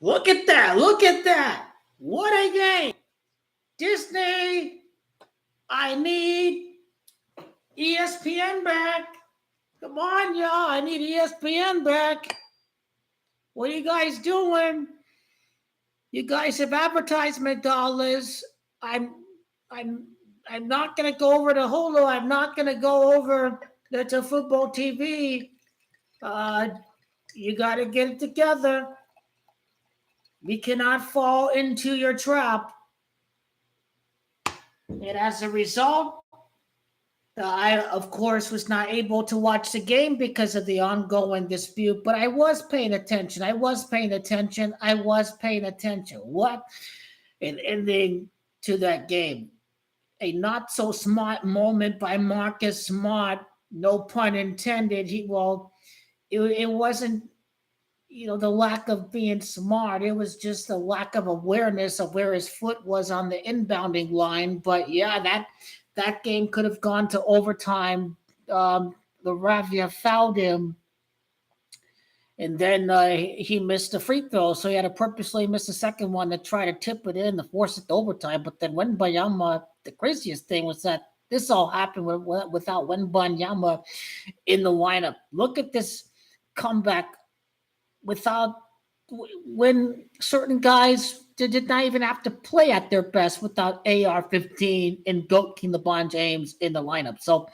Look at that. Look at that. What a game. Disney, I need ESPN back. Come on, y'all. I need ESPN back. What are you guys doing? You guys have advertisement dollars. I'm not going to go over to Hulu. I'm not going to go over to football TV. You got to get it together. We cannot fall into your trap. And as a result, I, of course, was not able to watch the game because of the ongoing dispute, but I was paying attention. What an ending to that game. A not so smart moment by Marcus Smart, no pun intended. It wasn't, the lack of being smart. It was just a lack of awareness of where his foot was on the inbounding line. But yeah, that game could have gone to overtime. LaRavia fouled him, and then he missed a free throw, so he had to purposely miss the second one to try to tip it in to force it to overtime. But then Wembanyama, the craziest thing was that this all happened without Wembanyama in the lineup. Look at this comeback when certain guys did not even have to play at their best without AR-15 and Goat King LeBron James in the lineup. So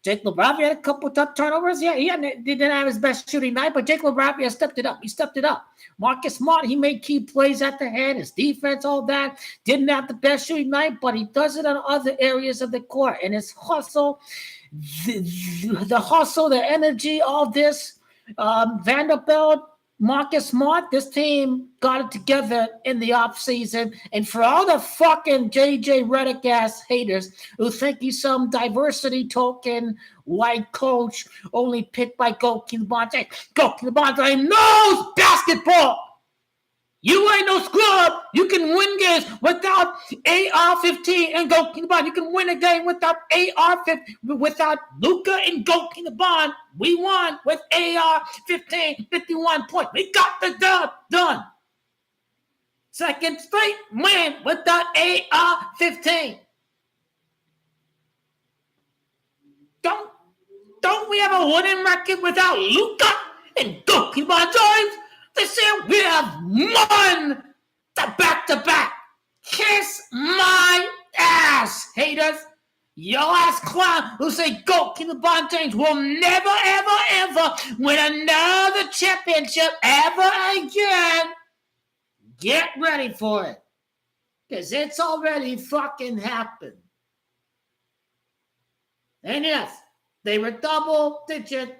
Jake LaRavia had a couple tough turnovers. Yeah, he didn't have his best shooting night, but Jake LaRavia stepped it up. He stepped it up. Marcus Smart, he made key plays at the head. His defense, all that. Didn't have the best shooting night, but he does it on other areas of the court. And his hustle, the hustle, the energy, all this, Vanderbilt, Marcus Smart, this team got it together in the offseason. And for all the fucking JJ Reddick ass haters who think he's some diversity token white coach only picked by Coac knows basketball. You ain't no scrub. You can win games without AR-15 and Coac. You can win a game without AR-15, without Luka and Coac. We won with AR-15, 51 points. We got the job done. Second straight win without AR-15. Don't we have a winning record without Luka and Coac James? This year we have won the back-to-back. Kiss my ass, haters. Your ass clown who say Coac LeBron James will never, ever, ever win another championship ever again. Get ready for it. Because it's already fucking happened. And yes, they were double-digit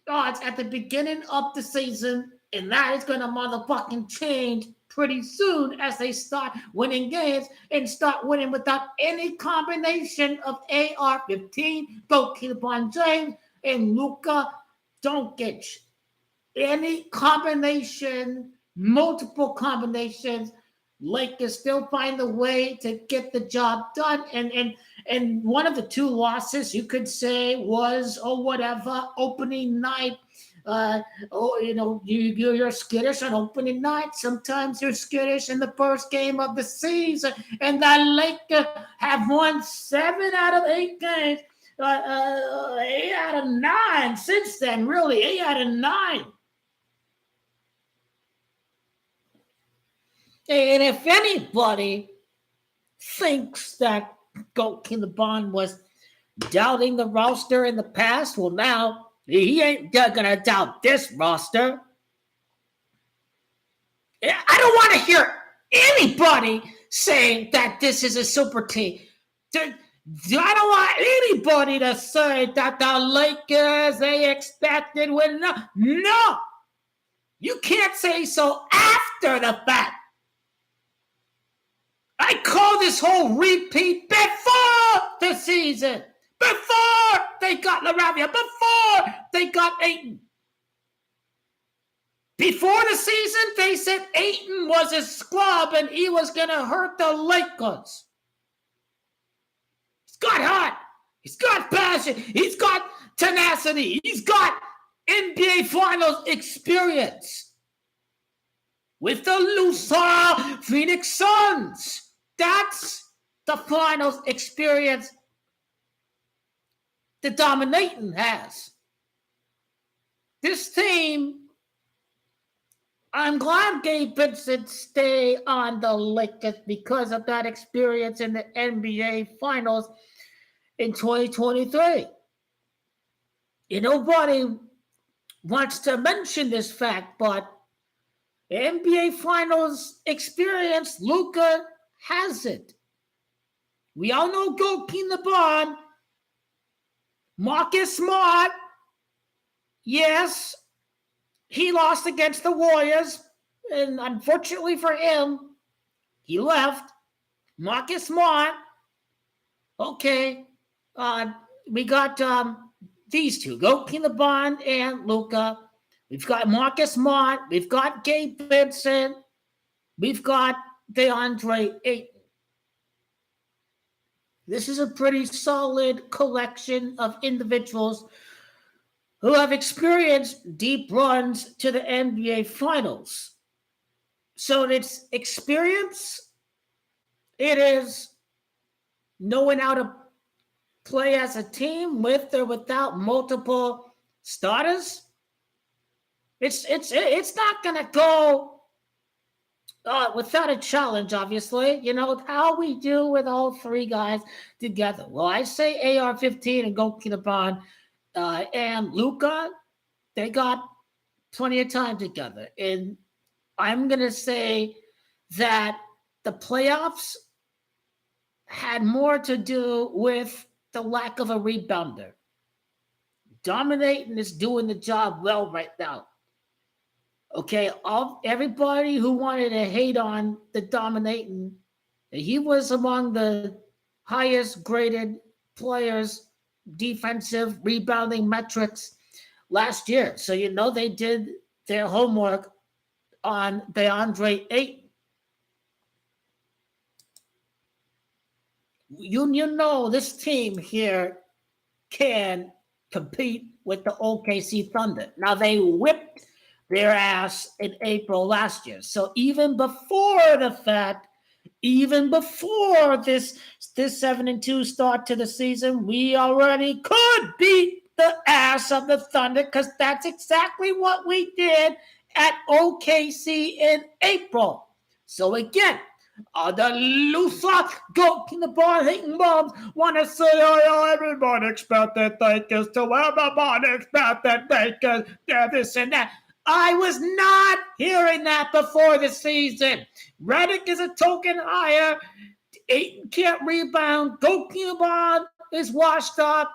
odds at the beginning of the season. And that is going to motherfucking change pretty soon as they start winning games and start winning without any combination of AR-15, Coac LeBron James, and Luka Doncic. Any combination, multiple combinations, Lakers still find a way to get the job done. And one of the two losses you could say was, opening night. You're skittish on opening night. Sometimes you're skittish in the first game of the season. And the Lakers have won 7 out of 8 games. 8 out of 9 since then, really. 8 out of 9. And if anybody thinks that Coac LeBron was doubting the roster in the past, well, now he ain't gonna doubt this roster. I don't want to hear anybody saying that this is a super team. I don't want anybody to say that the Lakers, they expected win. No. You can't say so after the fact. I call this whole repeat before the season. Before they got LaRavia, before they got Ayton. Before the season, they said Ayton was a scrub and he was going to hurt the Lakers. He's got heart. He's got passion. He's got tenacity. He's got NBA Finals experience. with the loser Phoenix Suns. That's the finals experience the dominating has. This team, I'm glad Gabe Vincent stay on the Lakers because of that experience in the NBA Finals in 2023. Nobody wants to mention this fact, but NBA Finals experience, Luka has it. We all know Coac the Bond. Marcus Smart, yes, he lost against the Warriors, and unfortunately for him, he left. Marcus Smart, okay, we got these two, Coac the Bond and Luka. We've got Marcus Smart, we've got Gabe Vincent, we've got DeAndre Ayton. This is a pretty solid collection of individuals who have experienced deep runs to the NBA Finals. So it's experience, it is knowing how to play as a team with or without multiple starters. It's not going to go without a challenge, obviously. You know, how we do with all three guys together. Well, I say AR-15 and Coac the Bond and Luka, they got plenty of time together. And I'm going to say that the playoffs had more to do with the lack of a rebounder. Dominating is doing the job well right now. Okay, everybody who wanted to hate on the dominating, he was among the highest graded players, defensive rebounding metrics last year. So, you know, they did their homework on DeAndre Ayton. You know this team here can compete with the OKC Thunder. Now, they whipped their ass in April last year. So even before the fact, even before this 7-2 start to the season, we already could beat the ass of the Thunder because that's exactly what we did at OKC in April. So again, the loser Coac the Bond hating bombs want to say, oh, everybody expected Lakers to everybody expected Lakers, this and that. I was not hearing that before the season. Reddick is a token higher. Ayton can't rebound. Coac the Bond is washed up.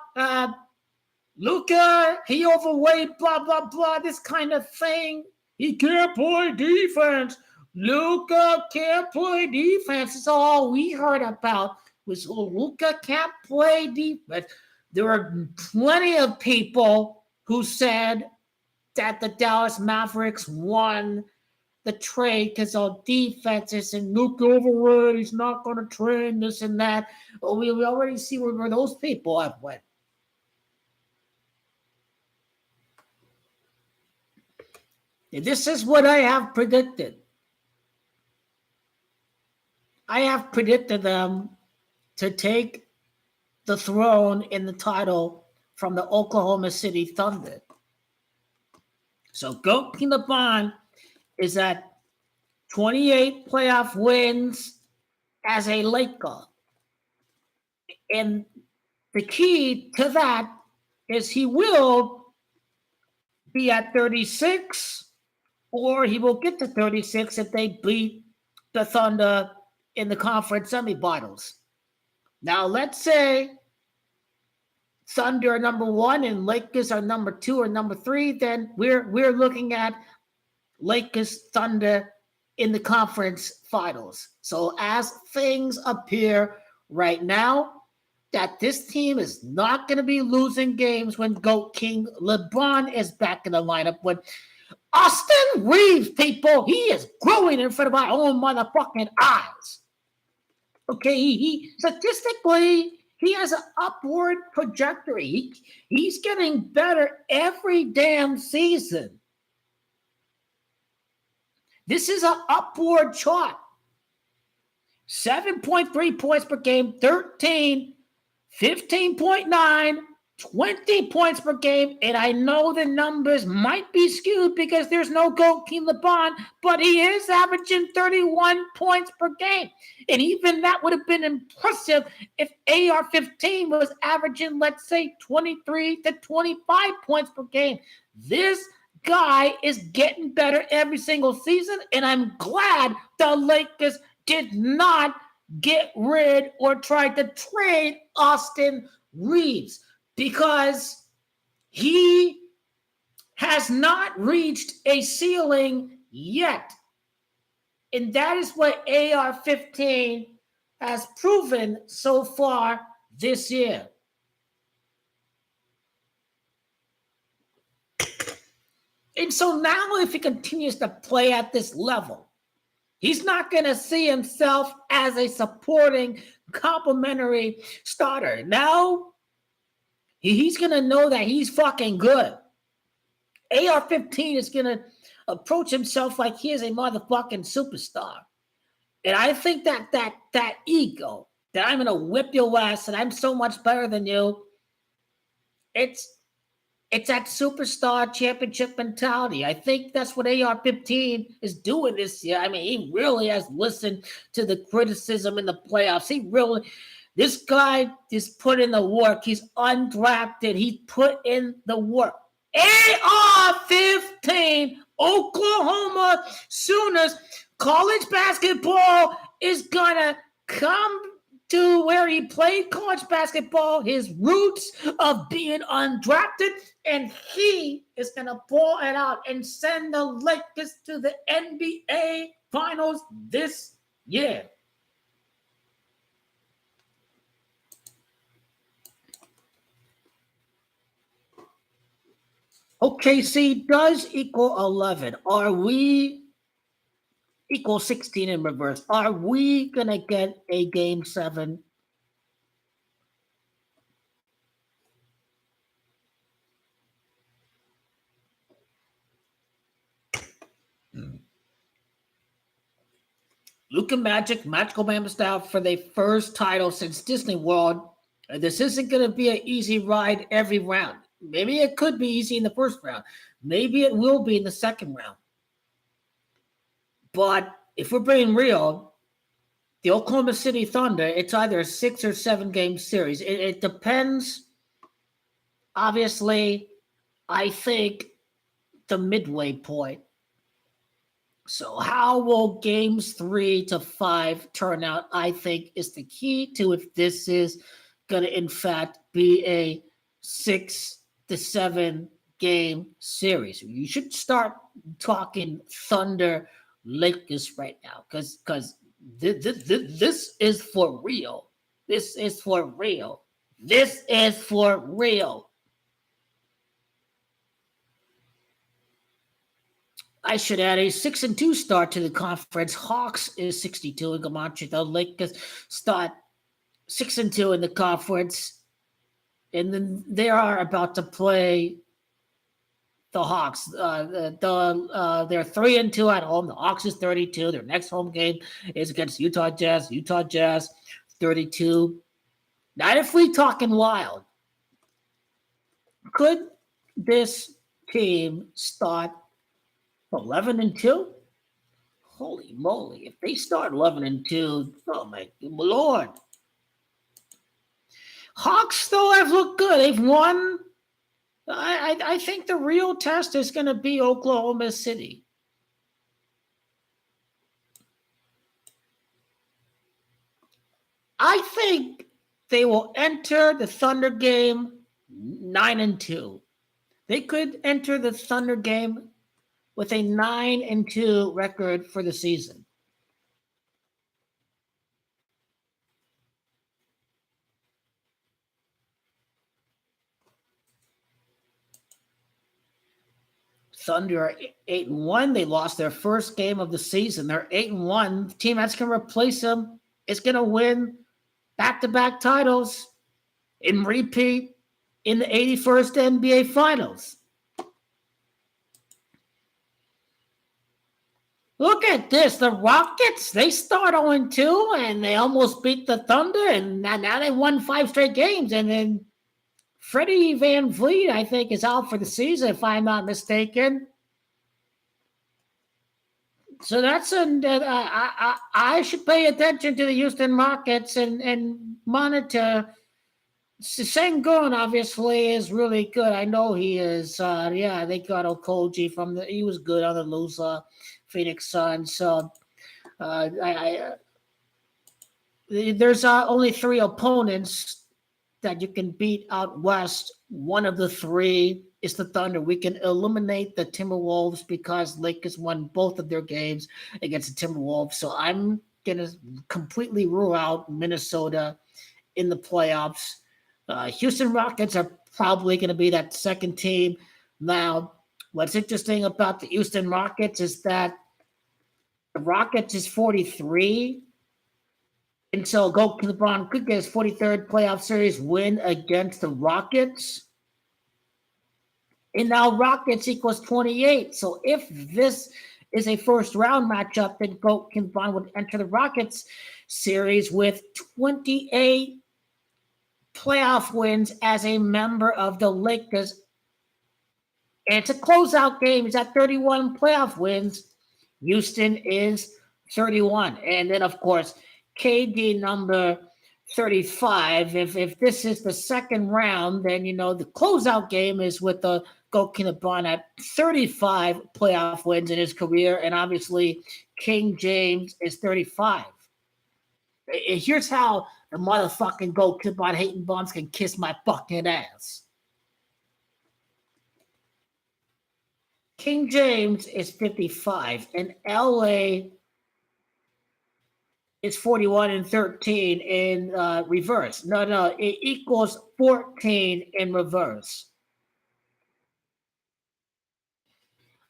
Luka, he overweight, blah, blah, blah, this kind of thing. He can't play defense. Luka can't play defense. It's all we heard about was Luka can't play defense. There are plenty of people who said that the Dallas Mavericks won the trade because of defenses and Luka overrated. He's not going to train this and that. But we already see where those people have went. And this is what I have predicted. I have predicted them to take the throne in the title from the Oklahoma City Thunder. So Coac the Bond is at 28 playoff wins as a Laker. And the key to that is he will be at 36, or he will get to 36 if they beat the Thunder in the conference semifinals. Now, let's say Thunder are number 1 and Lakers are number 2 or number 3, then we're looking at Lakers Thunder in the conference finals. So as things appear right now, that this team is not going to be losing games when GOAT King LeBron is back in the lineup. When Austin Reaves, people, he is growing in front of our own motherfucking eyes. Okay, he statistically, he has an upward trajectory. He's getting better every damn season. This is an upward chart. 7.3 points per game, 13, 15.9, 20 points per game. And I know the numbers might be skewed because there's no Coac LeBron, but he is averaging 31 points per game. And even that would have been impressive if AR-15 was averaging, let's say, 23 to 25 points per game. This guy is getting better every single season, and I'm glad the Lakers did not get rid or try to trade Austin Reaves because he has not reached a ceiling yet. And that is what AR-15 has proven so far this year. And so now if he continues to play at this level, he's not going to see himself as a supporting, complimentary starter. Now, he's going to know that he's fucking good. AR-15 is going to approach himself like he is a motherfucking superstar. And I think that ego, that I'm going to whip your ass and I'm so much better than you, it's that superstar championship mentality. I think that's what AR-15 is doing this year. I mean, he really has listened to the criticism in the playoffs. This guy just put in the work. He's undrafted. He put in the work. AR-15, Oklahoma Sooners, college basketball is going to come to where he played college basketball, his roots of being undrafted, and he is going to ball it out and send the Lakers to the NBA Finals this year. OKC does equal 11. Are we equal 16 in reverse? Are we going to get a game 7? Luka Magical Man style for their first title since Disney World. This isn't going to be an easy ride every round. Maybe it could be easy in the first round. Maybe it will be in the second round. But if we're being real, the Oklahoma City Thunder, it's either a 6 or 7 game series. It depends. Obviously, I think the midway point. So how will games 3 to 5 turn out, I think, is the key to if this is going to, in fact, be a 6 to 7 game series. You should start talking Thunder Lakers right now because this is for real. This is for real. This is for real. I should add a 6-2 start to the conference. Hawks is 62 in Gamatri. The Lakers start 6-2 in the conference. And then they are about to play the Hawks. They're 3-2 at home. The Hawks is 32. Their next home game is against Utah Jazz. Utah Jazz 32. Not if we talking wild. Could this team start 11-2? Holy moly! If they start 11-2, oh my Lord! Hawks though have looked good. They've won. I think the real test is going to be Oklahoma City. I think they will enter the Thunder game 9-2. They could enter the Thunder game with a 9-2 record for the season. Thunder are 8-1. They lost their first game of the season. They're 8-1. The team that's going to replace them is going to win back-to-back titles and repeat in the 81st NBA Finals. Look at this. The Rockets, they start 0-2 and they almost beat the Thunder, and now they won 5 straight games. And then Freddie Van Vliet, I think, is out for the season, if I'm not mistaken. So that's I should pay attention to the Houston Rockets and monitor. Sengun obviously is really good. I know he is. Yeah, they got Okoji he was good on the loser Phoenix Suns. So there's only 3 opponents that you can beat out west. One of the 3 is the Thunder. We can eliminate the Timberwolves because Lakers won both of their games against the Timberwolves. So I'm going to completely rule out Minnesota in the playoffs. Houston Rockets are probably going to be that second team. Now, what's interesting about the Houston Rockets is that the Rockets is 43. And so LeBron could get his 43rd playoff series win against the Rockets. And now Rockets equals 28. So if this is a first round matchup, then LeBron would enter the Rockets series with 28 playoff wins as a member of the Lakers. And it's a closeout game. He's at 31 playoff wins. Houston is 31. And then, of course, KD number 35. If this is the second round, then, the closeout game is with the LeBron at 35 playoff wins in his career. And obviously, King James is 35. Here's how the motherfucking LeBron hating bums can kiss my fucking ass. King James is 55, and LA is 41 and 13 in reverse. No, it equals 14 in reverse.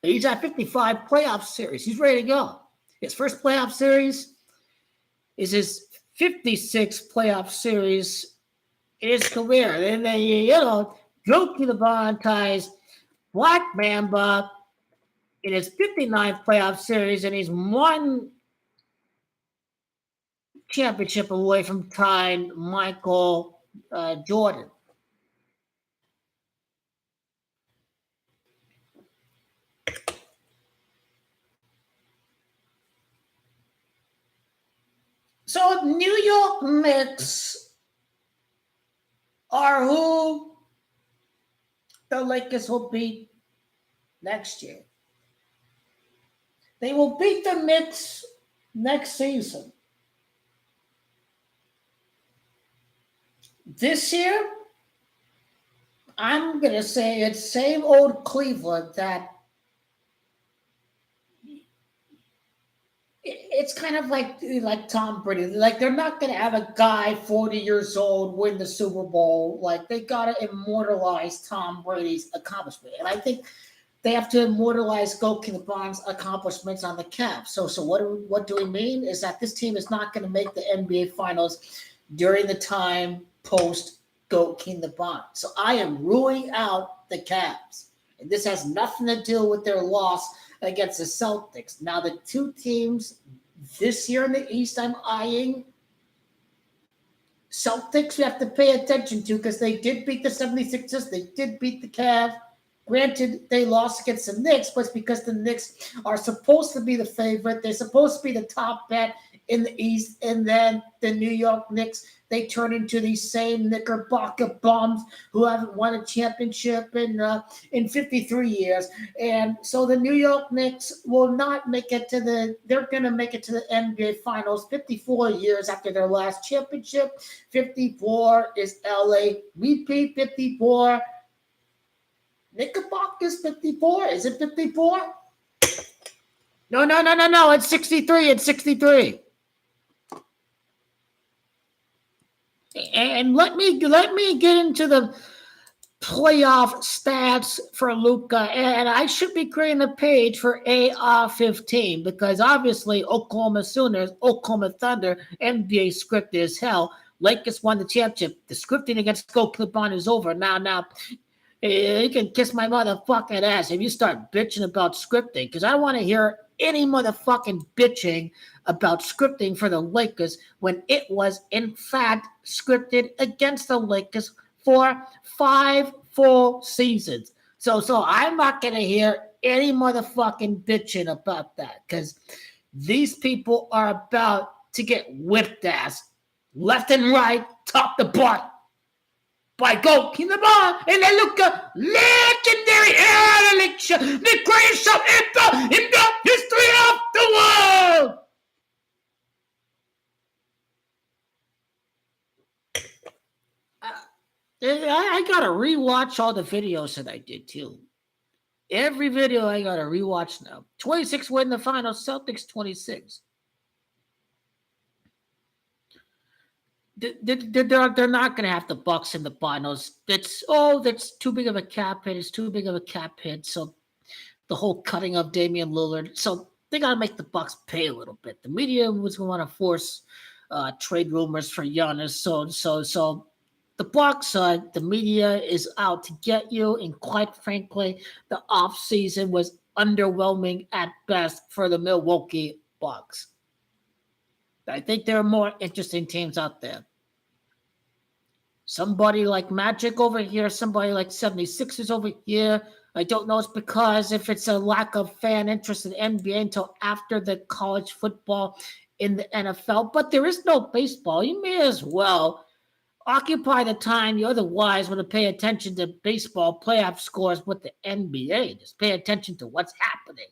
He's at 55 playoff series. He's ready to go. His first playoff series is his 56th playoff series in his career. And then, LeBron ties Black Mamba in his 59th playoff series, and he's one championship away from tying Michael Jordan. So New York Knicks are who the Lakers will beat next year. They will beat the Knicks next season. This year, I'm going to say it's same old Cleveland that it's kind of like Tom Brady. Like, they're not going to have a guy 40 years old win the Super Bowl. Like, they got to immortalize Tom Brady's accomplishment. And I think they have to immortalize LeBron's accomplishments on the Cavs. So what do we mean is that this team is not going to make the NBA Finals during the time post LeBron. So I am ruling out the Cavs. And this has nothing to do with their loss against the Celtics. Now, the 2 teams this year in the East I'm eyeing, Celtics we have to pay attention to because they did beat the 76ers. They did beat the Cavs. Granted, they lost against the Knicks, but it's because the Knicks are supposed to be the favorite. They're supposed to be the top bet in the East. And then the New York Knicks, they turn into these same Knickerbocker bums who haven't won a championship in 53 years. And so the New York Knicks will not make it they're going to make it to the NBA Finals 54 years after their last championship. 54 is LA. Repeat 54. Knickerbockers 54. Is it 54? No. It's 63. It's 63. And let me get into the playoff stats for Luka. And I should be creating a page for AR15 because obviously Oklahoma Sooners, Oklahoma Thunder, NBA scripted as hell. Lakers won the championship. The scripting against LeBron is over. Now, you can kiss my motherfucking ass if you start bitching about scripting because I don't want to hear any motherfucking bitching about scripting for the Lakers when it was, in fact, scripted against the Lakers for 5 full seasons. So I'm not going to hear any motherfucking bitching about that because these people are about to get whipped ass left and right, top to bottom by Coac in the ball and then Luka, legendary air shot, the greatest shot in the history of the world. I gotta rewatch all the videos that I did too. Every video I gotta rewatch now. 26 win the final, Celtics 26. They're not going to have the Bucks in the finals. That's too big of a cap hit. It's too big of a cap hit. So the whole cutting of Damian Lillard. So they got to make the Bucks pay a little bit. The media was going to want to force trade rumors for Giannis. So the Bucks, the media is out to get you. And quite frankly, the offseason was underwhelming at best for the Milwaukee Bucks. I think there are more interesting teams out there. Somebody like Magic over here, somebody like 76ers over here. I don't know. It's because if it's a lack of fan interest in NBA until after the college football in the NFL. But there is no baseball. You may as well occupy the time you otherwise want to pay attention to baseball playoff scores with the NBA. Just pay attention to what's happening,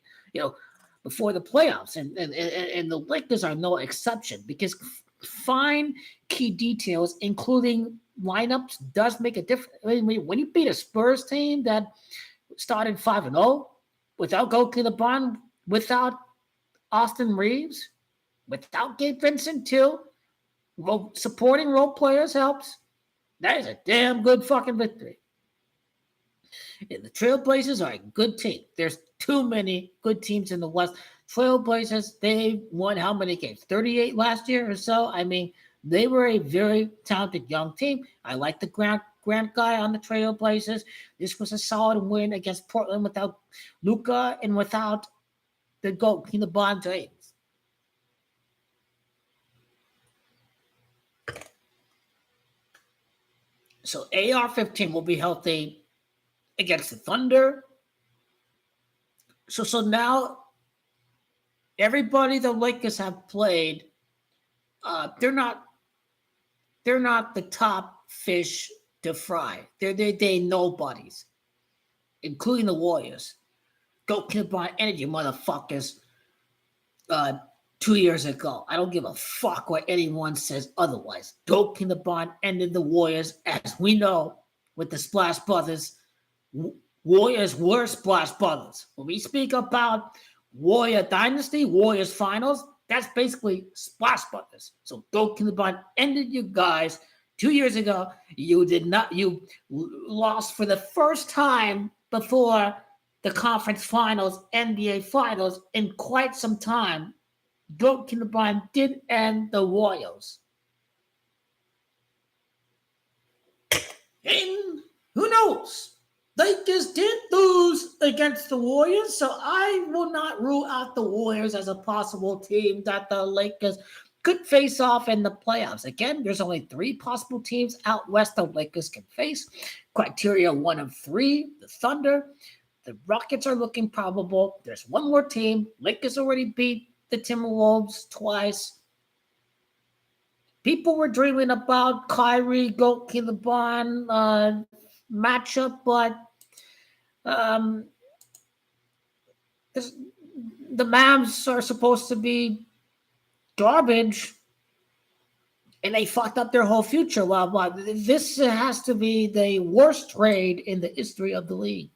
before the playoffs. And the Lakers are no exception because fine key details, including lineups, does make a difference. I mean, when you beat a Spurs team that started 5-0 without Coac the Bond, without Austin Reaves, without Gabe Vincent too, supporting role players helps. That is a damn good fucking victory. And the Trailblazers are a good team. There's too many good teams in the West. Trailblazers, they won how many games? 38 last year or so? I mean, they were a very talented young team. I like the Grant guy on the Trailblazers. This was a solid win against Portland without Luka and without the GOAT, the Bond James. So AR-15 will be healthy against the Thunder. So now everybody the Lakers have played, they're not the top fish to fry. They nobodies, including the Warriors. Go kill my energy, motherfuckers. 2 years ago, I don't give a fuck what anyone says otherwise. Go kill the Bond ended the Warriors, as we know, with the Splash Brothers. Warriors were Splash Brothers. When we speak about Warrior Dynasty, Warriors Finals, that's basically Splash Brothers. So Go kill the Bond ended you guys 2 years ago. You lost for the first time before the conference finals, NBA finals, in quite some time. Go kill the Bond did end the Warriors. And who knows? Lakers did lose against the Warriors, so I will not rule out the Warriors as a possible team that the Lakers could face off in the playoffs. Again, there's only 3 possible teams out west the Lakers can face. Criteria 1 of 3, the Thunder. The Rockets are looking probable. There's one more team. Lakers already beat the Timberwolves twice. People were dreaming about Kyrie, Go kill the Bond matchup, but the Mavs are supposed to be garbage, and they fucked up their whole future. Well, this has to be the worst trade in the history of the league.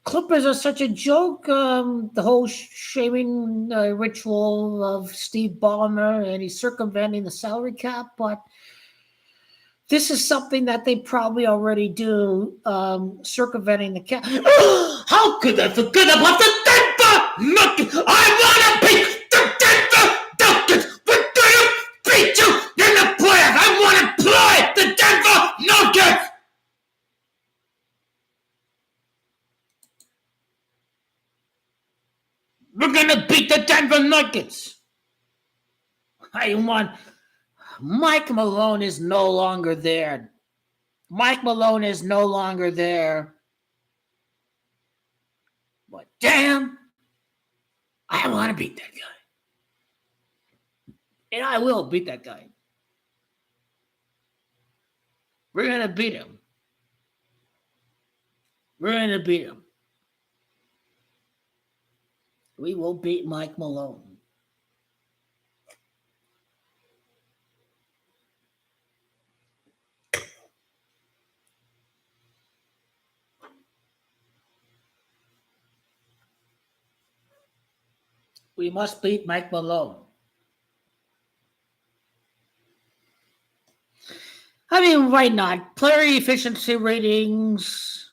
Clippers are such a joke. The whole shaming ritual of Steve Ballmer, and he's circumventing the salary cap, but this is something that they probably already do, circumventing the cap. How could I forget about the Denver Nuggets? I want to beat the Denver Nuggets. What do you beat you in the playoffs? I want to play the Denver Nuggets. We're going to beat the Denver Nuggets. I want. Mike Malone is no longer there. Mike Malone is no longer there. But damn, I want to beat that guy. And I will beat that guy. We're going to beat him. We're going to beat him. We will beat Mike Malone. We must beat Mike Malone. I mean, why not? Player efficiency ratings,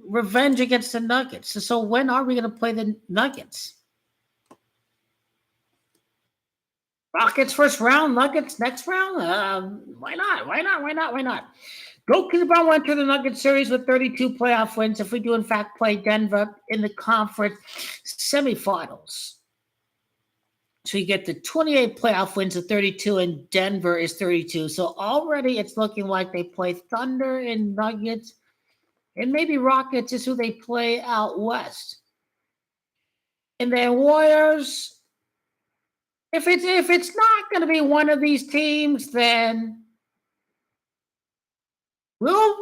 revenge against the Nuggets. So when are we going to play the Nuggets? Rockets first round, Nuggets next round? Why not? Why not? Why not? Why not? Goalkeeper Brown will enter the Nuggets series with 32 playoff wins if we do, in fact, play Denver in the conference semifinals. So you get the 28 playoff wins of 32, and Denver is 32. So already it's looking like they play Thunder and Nuggets, and maybe Rockets is who they play out west. And then Warriors, if it's not going to be one of these teams, then we'll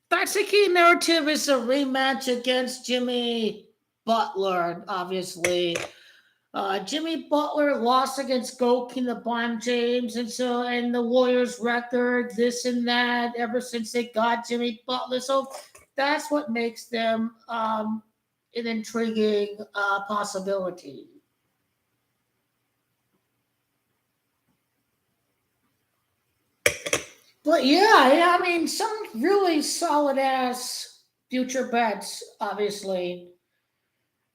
that's the key narrative, is a rematch against Jimmy Butler, obviously. Jimmy Butler lost against Coac and LeBron James, and the Warriors record, this and that, ever since they got Jimmy Butler. So that's what makes them an intriguing possibility. But yeah, I mean, some really solid ass future bets, obviously.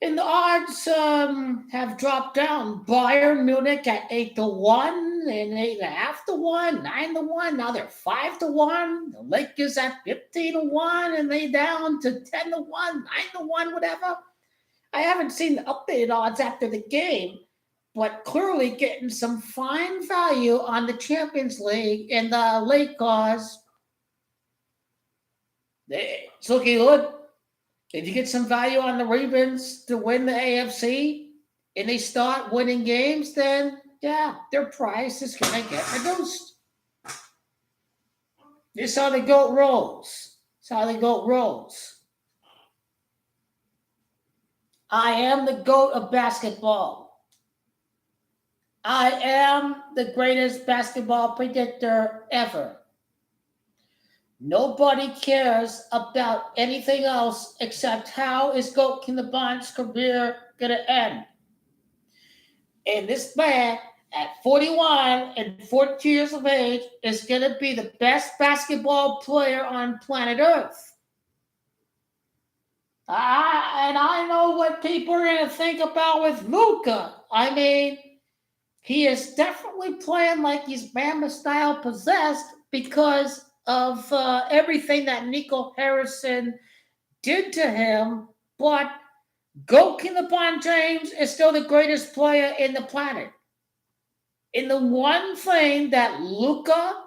And the odds have dropped down. Bayern Munich at 8-1 and 8.5-1, 9-1. Now they're 5-1. The Lakers at 15-1, and they down to 10-1, 9-1, whatever. I haven't seen the updated odds after the game, but clearly getting some fine value on the Champions League and the Lakers. It's looking good. If you get some value on the Ravens to win the AFC and they start winning games, then yeah, their price is going to get reduced. This is how the GOAT rolls. This is how the GOAT rolls. I am the GOAT of basketball. I am the greatest basketball predictor ever. Nobody cares about anything else except how is Coac LeBron's career going to end. And this man, at 41 and 42 years of age, is going to be the best basketball player on planet Earth. And I know what people are going to think about with Luka. I mean, he is definitely playing like he's Bama style possessed because of everything that Nico Harrison did to him, but Coac LeBron James is still the greatest player in the planet. And the one thing that Luka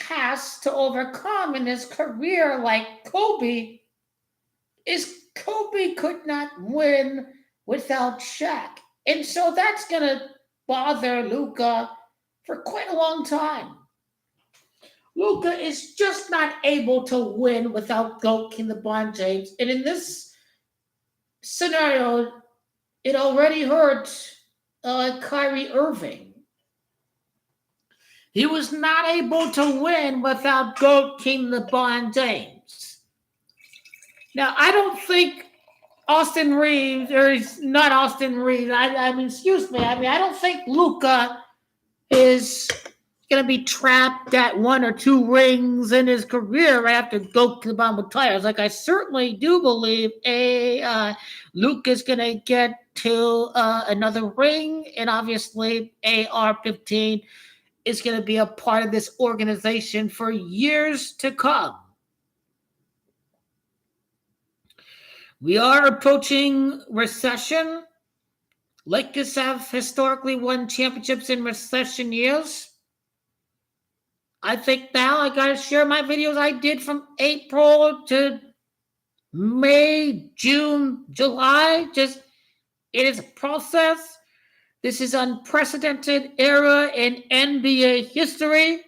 has to overcome in his career, like Kobe, is Kobe could not win without Shaq. And so that's going to bother Luka for quite a long time. Luka is just not able to win without Coac LeBron James. And in this scenario, it already hurt Kyrie Irving. He was not able to win without Coac LeBron James. Now, I don't think Austin Reaves, or not Austin Reaves, I don't think Luka is going to be trapped at 1 or 2 rings in his career after Coac LeBron retires. Like, I certainly do believe Luke is going to get to another ring, and obviously AR-15 is going to be a part of this organization for years to come. We are approaching recession. Lakers have historically won championships in recession years. I think now I gotta share my videos I did from April to May, June, July. Just it is a process. This is unprecedented era in NBA history,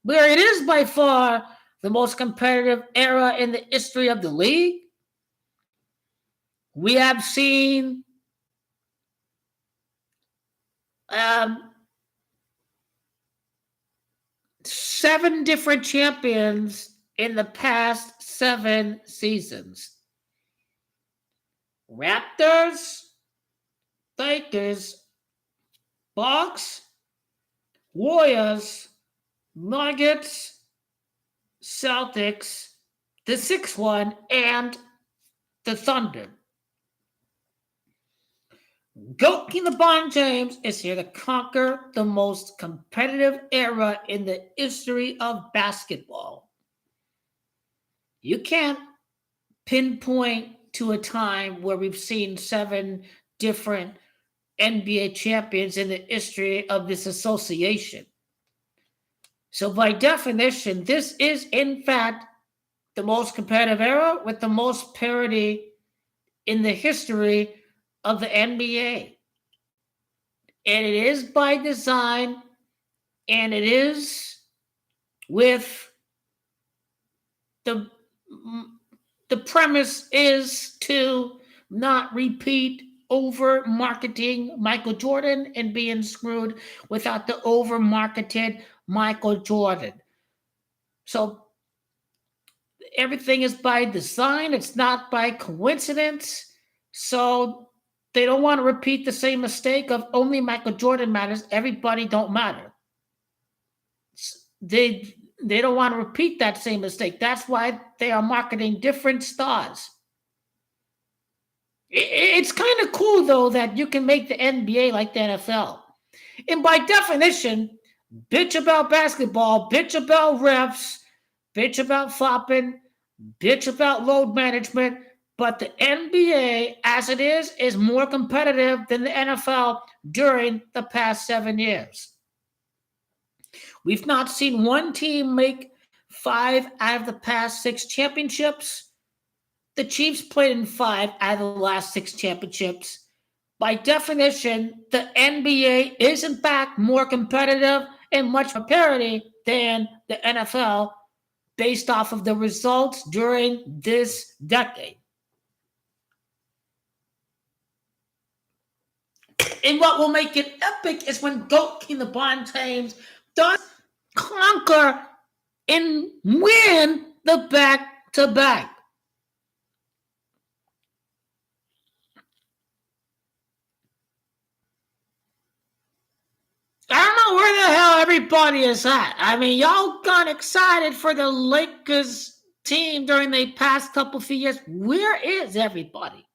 where it is by far the most competitive era in the history of the league. We have seen um, 7 different champions in the past 7 seasons. Raptors, Lakers, Bucks, Warriors, Nuggets, Celtics, the 6th one, and the Thunder. GOAT LeBron James is here to conquer the most competitive era in the history of basketball. You can't pinpoint to a time where we've seen 7 different NBA champions in the history of this association. So by definition, this is in fact the most competitive era with the most parity in the history of the NBA. And it is by design, and it is with the premise is to not repeat over marketing Michael Jordan and being screwed without the over marketed Michael Jordan. So everything is by design, it's not by coincidence. So they don't want to repeat the same mistake of only Michael Jordan matters, everybody don't matter. They don't want to repeat that same mistake. That's why they are marketing different stars. It's kind of cool, though, that you can make the NBA like the NFL. And by definition, bitch about basketball, bitch about refs, bitch about flopping, bitch about load management. But the NBA, as it is more competitive than the NFL during the past 7 years. We've not seen one team make 5 out of the past 6 championships. The Chiefs played in 5 out of the last 6 championships. By definition, the NBA is in fact more competitive and much more parity than the NFL based off of the results during this decade. And what will make it epic is when GOAT LeBron James does conquer and win the back-to-back. I don't know where the hell everybody is at. I mean, y'all got excited for the Lakers team during the past couple few years. Where is everybody?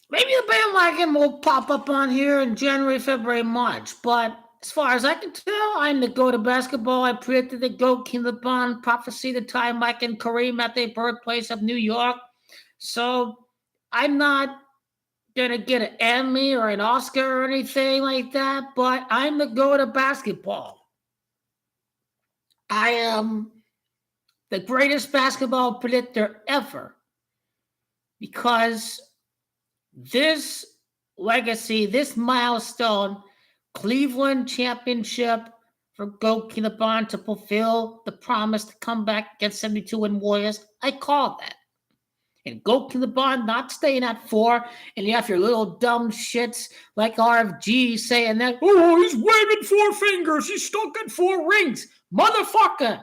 Maybe the bandwagon will pop up on here in January, February, March. But as far as I can tell, I'm the GOAT of basketball. I predicted the GOAT LeBron prophecy the time Mike and Kareem at the birthplace of New York. So I'm not going to get an Emmy or an Oscar or anything like that, but I'm the GOAT of basketball. I am the greatest basketball predictor ever because this legacy, this milestone, Cleveland championship for GOAT LeBron to fulfill the promise to come back against 72 and Warriors, I called that. And GOAT LeBron not staying at 4, and you have your little dumb shits like RFG saying that, oh, he's waving 4 fingers, he's stuck at 4 rings. Motherfucker,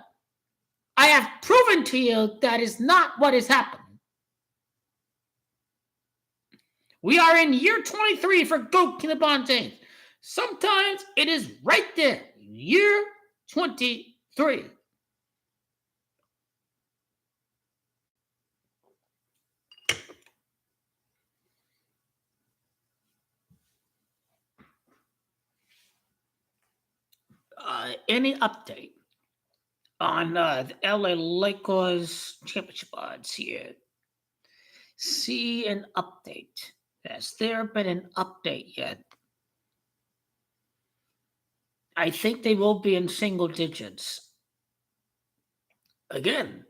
I have proven to you that is not what is happening. We are in year 23 for GOAT LeBron James. Sometimes it is right there, year 23. Any update? on the LA Lakers championship odds here. See an update. Has there been an update yet? I think they will be in single digits. Again,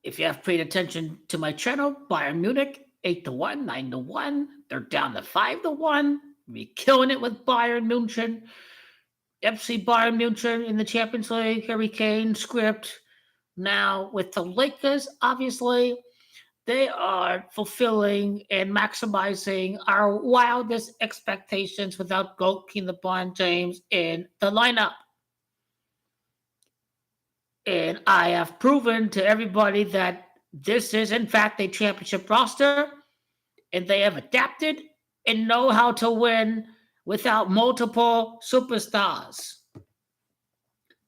if you have paid attention to my channel, Bayern Munich 8-1, 9-1. They're down to 5-1. We're killing it with Bayern Munich. FC Bayern Munich in the Champions League. Harry Kane script. Now with the Lakers, obviously, they are fulfilling and maximizing our wildest expectations without goalkeeper LeBron James in the lineup. And I have proven to everybody that this is, in fact, a championship roster, and they have adapted and know how to win without multiple superstars.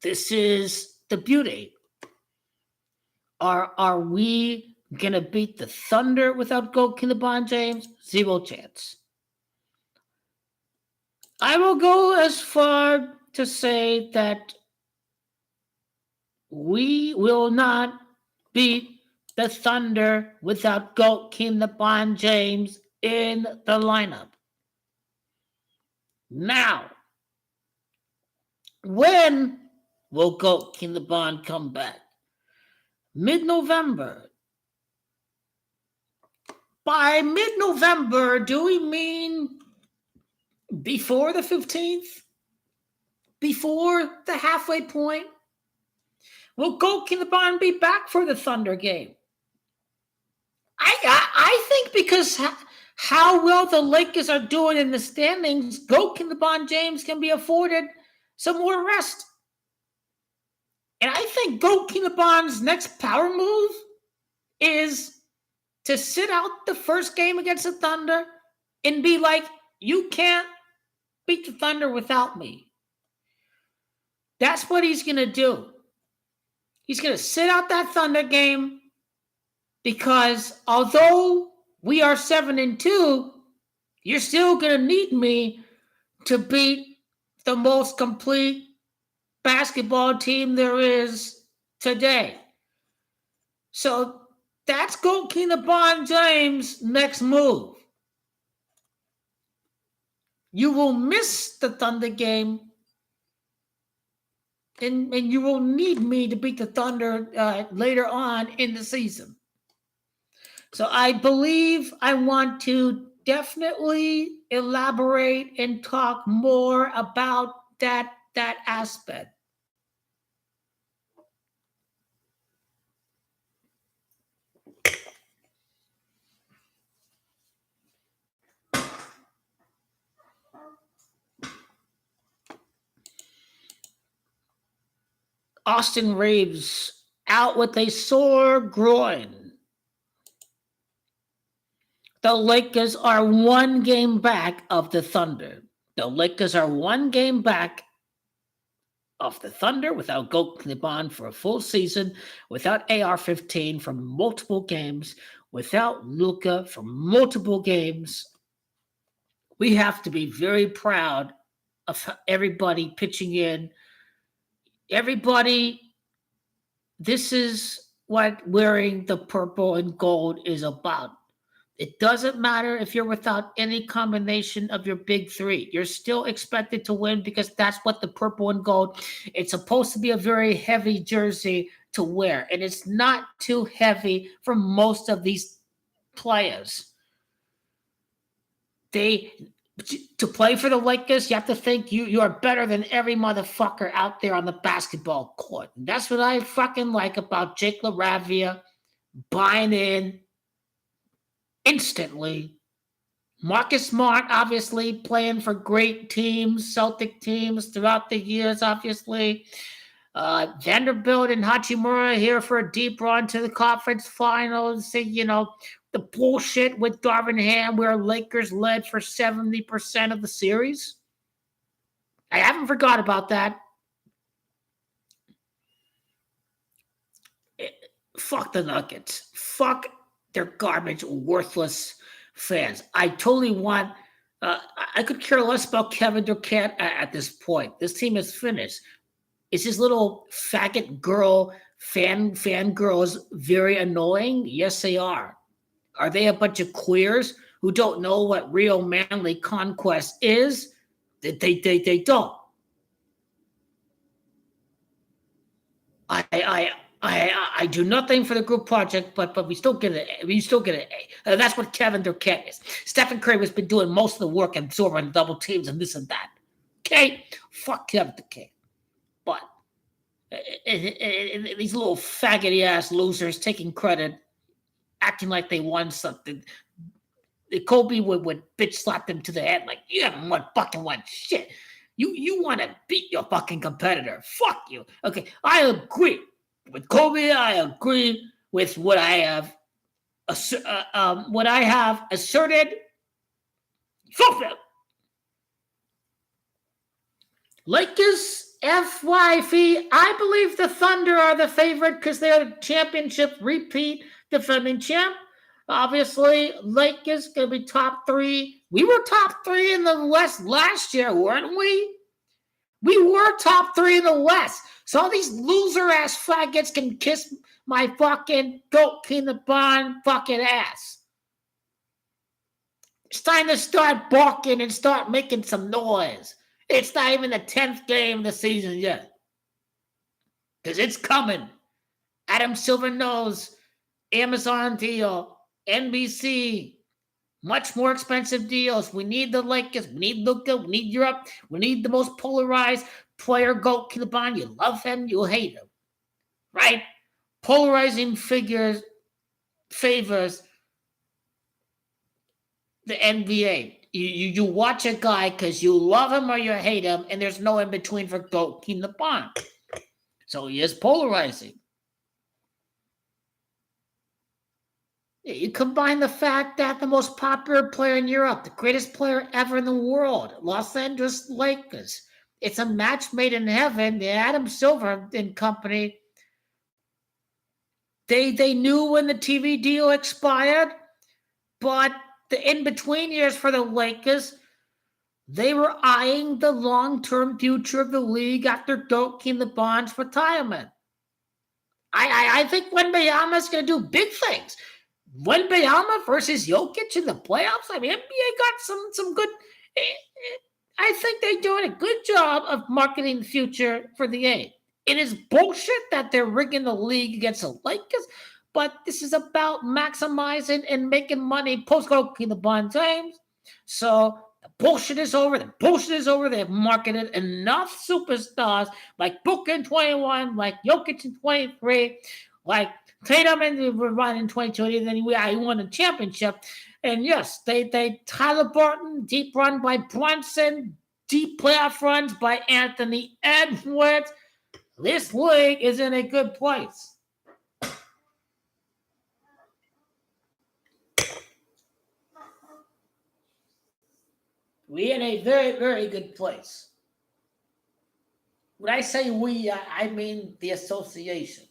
This is the beauty. Are we going to beat the Thunder without goalkeeper LeBron James? Zero chance. I will go as far to say that we will not beat the Thunder without goalkeeper LeBron James in the lineup. Now, when will goalkeeper LeBron come back? Mid-November. By mid-November, do we mean before the 15th? Before the halfway point? Will goalkeeper LeBron be back for the Thunder game? I think because how well the Lakers are doing in the standings, goalkeeper LeBron James can be afforded some more rest. And I think goalkeeper LeBron's next power move is to sit out the first game against the Thunder and be like, you can't beat the Thunder without me. That's what he's going to do. He's going to sit out that Thunder game because although we are 7-2, you're still going to need me to beat the most complete basketball team there is today. So that's goalkeeper LeBron James' next move. You will miss the Thunder game, and you will need me to beat the Thunder later on in the season. So I believe I want to definitely elaborate and talk more about that aspect. Austin Reaves out with a sore groin. The Lakers are one game back of the Thunder. The Lakers are one game back of the Thunder without goalkeeper LeBron for a full season, without AR-15 for multiple games, without Luka for multiple games. We have to be very proud of everybody pitching in. Everybody, this is what wearing the purple and gold is about. It doesn't matter if you're without any combination of your big three. You're still expected to win because that's what the purple and gold. It's supposed to be a very heavy jersey to wear, and it's not too heavy for most of these players. To play for the Lakers, you have to think you are better than every motherfucker out there on the basketball court. And that's what I fucking like about Jake LaRavia buying in instantly. Marcus Smart, obviously, playing for great teams, Celtic teams throughout the years, obviously. Vanderbilt and Hachimura here for a deep run to the conference finals. The bullshit with Darvin Ham where Lakers led for 70% of the series. I haven't forgot about that. Fuck the Nuggets. Fuck their garbage, worthless fans. I totally want... I could care less about Kevin Durant at this point. This team is finished. Is this little faggot girl fangirls very annoying? Yes, they are. Are they a bunch of queers who don't know what real manly conquest is? They don't. I do nothing for the group project, but we still get an A. That's what Kevin Durant is. Stephen Curry has been doing most of the work, absorbing double teams and this and that. Okay, fuck Kevin Durant. But these little faggoty ass losers taking credit, acting like they won something. Kobe would bitch slap them to the head like, you haven't fucking won shit. You want to beat your fucking competitor. Fuck you. Okay, I agree with Kobe. I agree with what I have asserted. Fulfilled. Lakers, FYV, I believe the Thunder are the favorite because they're the championship repeat defending champ. Obviously, Lakers going to be top 3. We were top 3 in the West last year, weren't we? We were top 3 in the West. So all these loser-ass faggots can kiss my fucking goat peanut bun fucking ass. It's time to start barking and start making some noise. It's not even the 10th game of the season yet. Because it's coming. Adam Silver knows. Amazon deal. NBC. Much more expensive deals. We need the Lakers. We need Luka. We need Europe. We need the most polarized player, Goat Kilabon. You love him. You hate him. Right? Polarizing figures favors the NBA. You watch a guy because you love him or you hate him, and there's no in between for Goat Kilabon. So he is polarizing. You combine the fact that the most popular player in Europe, the greatest player ever in the world, Los Angeles Lakers. It's a match made in heaven. The Adam Silver and company, they knew when the TV deal expired, but the in-between years for the Lakers, they were eyeing the long-term future of the league after Goat Kilabon's retirement. I think Wembanyama is going to do big things. Wembanyama versus Jokic in the playoffs. I mean, NBA got some good. I think they're doing a good job of marketing the future for the A. It is bullshit that they're rigging the league against the Lakers, but this is about maximizing and making money post-Goat Kilabon times. So the bullshit is over. The bullshit is over. They've marketed enough superstars like Booker in 21, like Jokic in 23, like Tatum and run in 2020, and then he won a championship. And yes, they Tyler Burton, deep run by Brunson, deep playoff runs by Anthony Edwards. This league is in a good place. We're in a very, very good place. When I say we, I mean the association.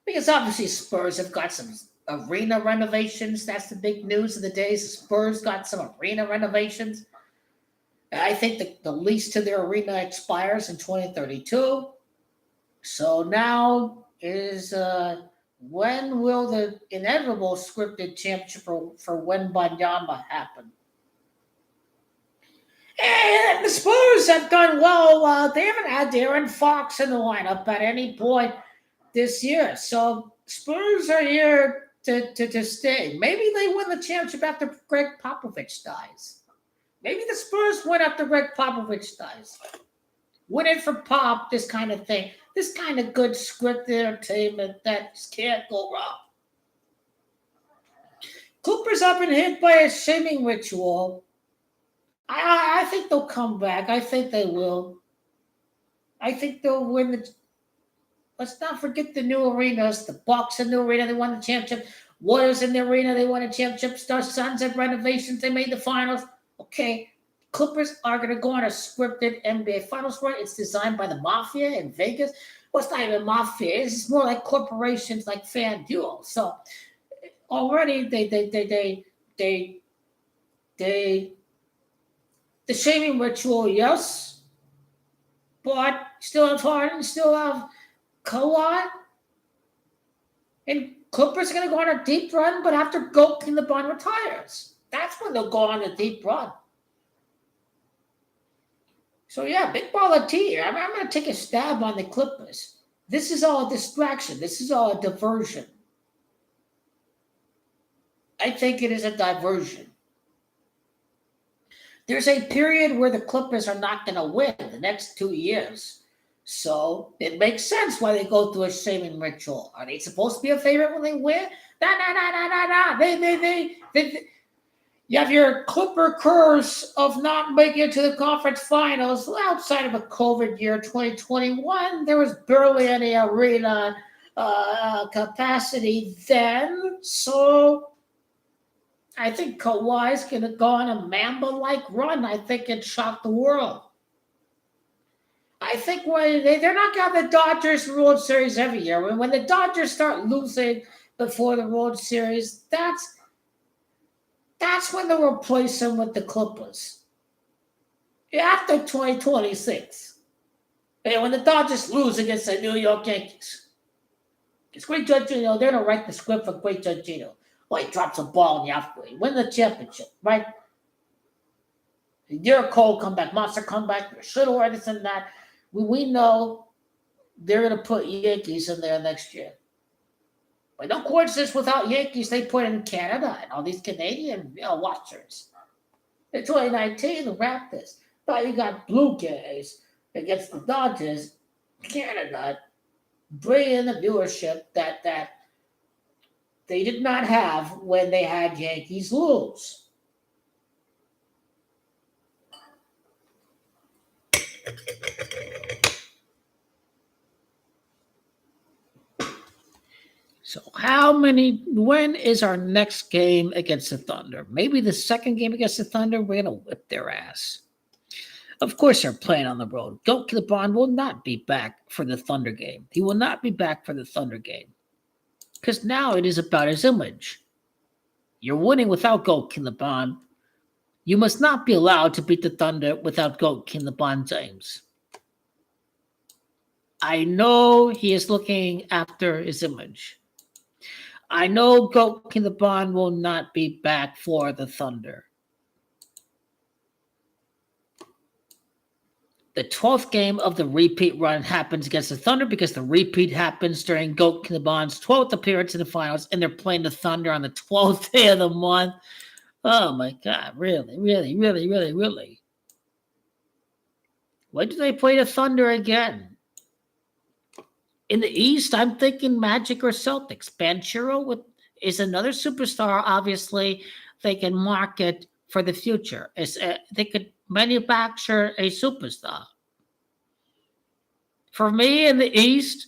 Because obviously Spurs have got some arena renovations. That's the big news of the day. Spurs got some arena renovations. I think the lease to their arena expires in 2032. So now is when will the inevitable scripted championship for Wembanyama happen? And the Spurs have done well. They haven't had De'Aaron Fox in the lineup at any point this year. So Spurs are here to stay. Maybe they win the championship after Greg Popovich dies. Maybe the Spurs win after Greg Popovich dies. Win it for Pop, this kind of thing. This kind of good scripted entertainment that just can't go wrong. Clippers have been hit by a shaming ritual. I think they'll come back. I think they will. I think they'll win the. Let's not forget the new arenas. The Bucks in the arena, they won the championship. Warriors in the arena, they won a championship. Suns had renovations, they made the finals. Okay, Clippers are going to go on a scripted NBA Finals run. It's designed by the Mafia in Vegas. Well, it's not even Mafia. It's more like corporations like FanDuel. So already the shaming ritual, yes. But still have Harden, still have Coac, and Clippers are going to go on a deep run, but after Coac in the bond retires. That's when they'll go on a deep run. So, yeah, big baller T here. I'm going to take a stab on the Clippers. This is all a distraction. This is all a diversion. I think it is a diversion. There's a period where the Clippers are not going to win the next 2 years. So it makes sense why they go through a shaming ritual. Are they supposed to be a favorite when they win? Nah. You have your Clipper curse of not making it to the conference finals. Outside of a COVID year, 2021, there was barely any arena capacity then. So I think Kawhi's going to go on a Mamba-like run. I think it shocked the world. I think when they're not going to have the Dodgers World Series every year. When the Dodgers start losing before the World Series, that's when they'll replace them with the Clippers. After 2026. And when the Dodgers lose against the New York Yankees. It's Great Judge Gino. They're going to write the script for Great Judge Gino. Well, he drops a ball in the outfield. Win the championship, right? Garrett Cole comeback, monster comeback, Shuttle, this and that. We know they're going to put Yankees in there next year. But no coincidence without Yankees, they put in Canada and all these Canadian watchers. In 2019, the Raptors. Now you got Blue Jays against the Dodgers. Canada bring in the viewership that they did not have when they had Yankees lose. So when is our next game against the Thunder? Maybe the second game against the Thunder, we're going to whip their ass. Of course, they're playing on the road. Coac LeBron will not be back for the Thunder game. He will not be back for the Thunder game. Because now it is about his image. You're winning without Coac LeBron. You must not be allowed to beat the Thunder without Coac LeBron James. I know he is looking after his image. I know Coac LeBron will not be back for the Thunder. The 12th game of the repeat run happens against the Thunder because the repeat happens during Coac LeBron's 12th appearance in the finals, and they're playing the Thunder on the 12th day of the month. Oh, my God. Really? When do they play the Thunder again? In the East, I'm thinking Magic or Celtics. Banchero is another superstar, obviously. They can market for the future. They could manufacture a superstar. For me, in the East,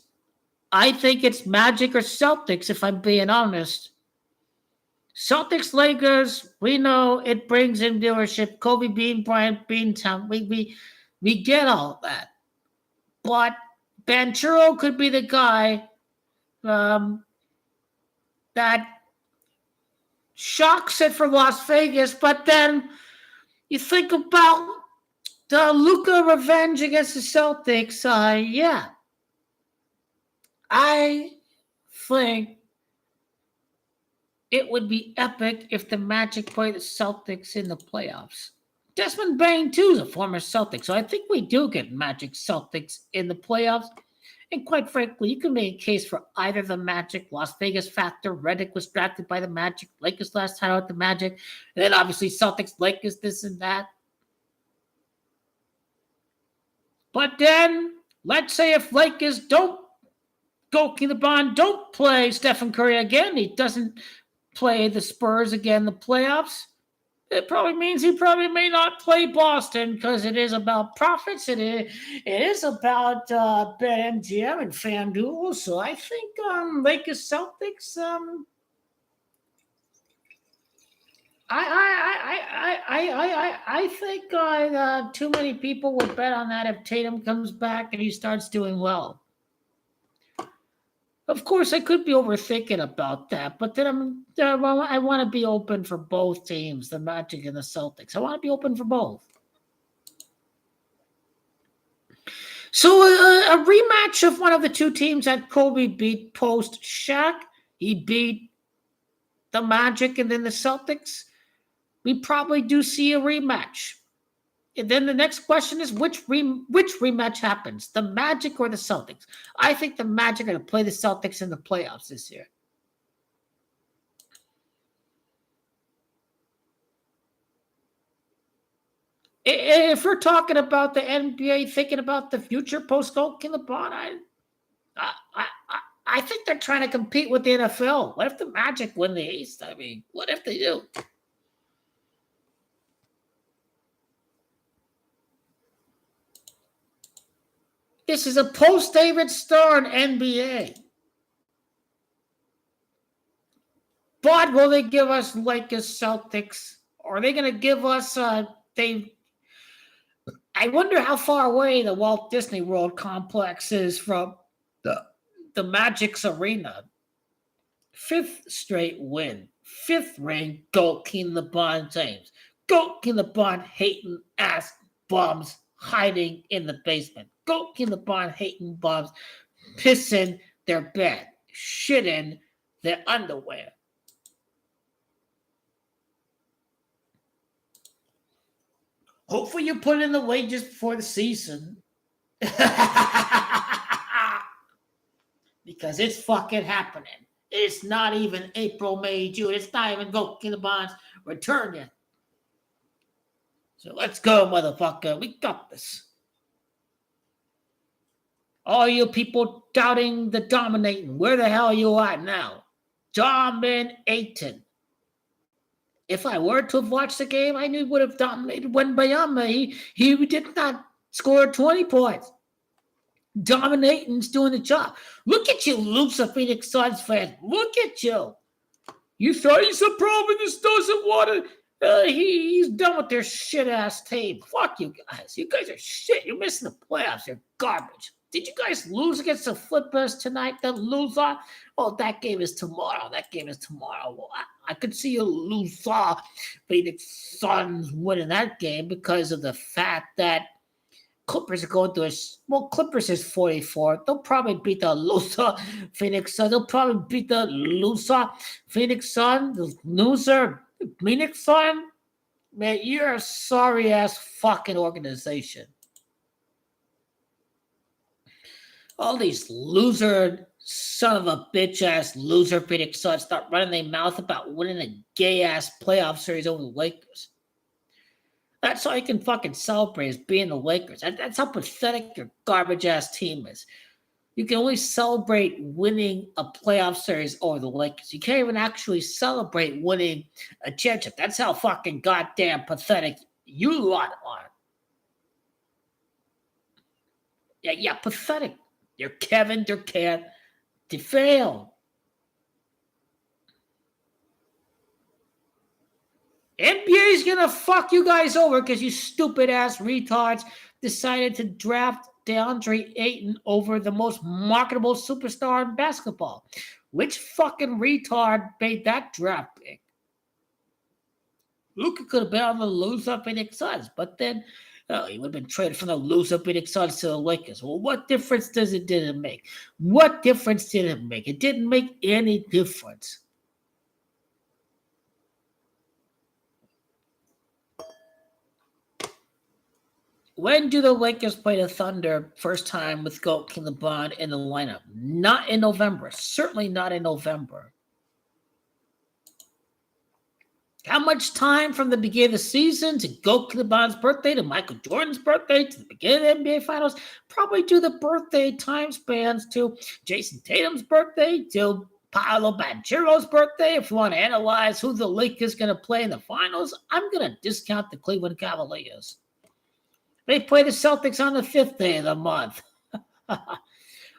I think it's Magic or Celtics, if I'm being honest. Celtics, Lakers, we know it brings in viewership. Kobe Bean, Bryant, Beantown. We get all that. But Banchero could be the guy that shocks it for Las Vegas, but then you think about the Luka revenge against the Celtics. Yeah. I think it would be epic if the Magic play the Celtics in the playoffs. Desmond Bain, too, is a former Celtic, so I think we do get Magic Celtics in the playoffs. And quite frankly, you can make a case for either the Magic, Las Vegas factor. Reddick was drafted by the Magic. Lakers last time out the Magic. And then obviously Celtics, Lakers, this and that. But then, let's say if Lakers don't go to the bond, don't play Stephen Curry again. He doesn't play the Spurs again in the playoffs. It probably means he probably may not play Boston because it is about profits. It is about BetMGM and FanDuel. So I think Lakers Celtics. I think too many people would bet on that if Tatum comes back and he starts doing well. Of course, I could be overthinking about that, but then I want to be open for both teams, the Magic and the Celtics. I want to be open for both. So a rematch of one of the two teams that Kobe beat post Shaq. He beat the Magic and then the Celtics. We probably do see a rematch. And then the next question is which rematch happens, the Magic or the Celtics? I think the Magic are going to play the Celtics in the playoffs this year. If we're talking about the NBA, thinking about the future post Coac and LeBron, I think they're trying to compete with the NFL. What if the Magic win the East? I mean, what if they do? This is a post-David Stern NBA. But will they give us Lakers, Celtics? Or are they going to give us I wonder how far away the Walt Disney World complex is from the Magic's arena. 5th straight win. 5th ring, Goat King LeBron James. Goat King LeBron hating ass bums hiding in the basement. Goat King LeBron hating bums pissing their bed, shitting their underwear. Hopefully you put in the wages before the season. Because it's fucking happening. It's not even April, May, June. It's not even Goat King LeBron's return yet. So let's go, motherfucker. We got this. All you people doubting the dominating, where the hell are you at now? Dominating. If I were to have watched the game, I knew he would have dominated Wembanyama. He did not score 20 points. Dominating's doing the job. Look at you, loser Phoenix Suns fans. Look at you. You thought he's a problem. This doesn't want to. He's done with their shit-ass team. Fuck you guys. You guys are shit. You're missing the playoffs. You're garbage. Did you guys lose against the Flippers tonight? The loser? Oh, that game is tomorrow. That game is tomorrow. Well, I could see a loser Phoenix Suns winning that game because of the fact that Clippers are going through Clippers is 44. They'll probably beat the loser Phoenix Suns. They'll probably beat the loser Phoenix Suns. The loser Phoenix Suns. Man, you're a sorry-ass fucking organization. All these loser, son of a bitch-ass loser Phoenix Suns start running their mouth about winning a gay-ass playoff series over the Lakers. That's all you can fucking celebrate is being the Lakers. That's how pathetic your garbage-ass team is. You can only celebrate winning a playoff series over the Lakers. You can't even actually celebrate winning a championship. That's how fucking goddamn pathetic you lot are. Yeah, pathetic. You're Kevin Durant. They failed. NBA is gonna fuck you guys over because you stupid ass retards decided to draft DeAndre Ayton over the most marketable superstar in basketball. Which fucking retard made that draft pick? Luka could have been on the loser Phoenix Suns, but then he would have been traded from the loser Phoenix Suns to the Lakers. Well, what difference did it make? What difference did it make? It didn't make any difference. When do the Lakers play the Thunder first time with Goat King LeBron in the lineup? Not in November. Certainly not in November. How much time from the beginning of the season to Goat King LeBron's birthday to Michael Jordan's birthday to the beginning of the NBA Finals? Probably do the birthday time spans to Jason Tatum's birthday, to Paolo Banchero's birthday. If you want to analyze who the Lakers going to play in the finals, I'm going to discount the Cleveland Cavaliers. They play the Celtics on the 5th day of the month.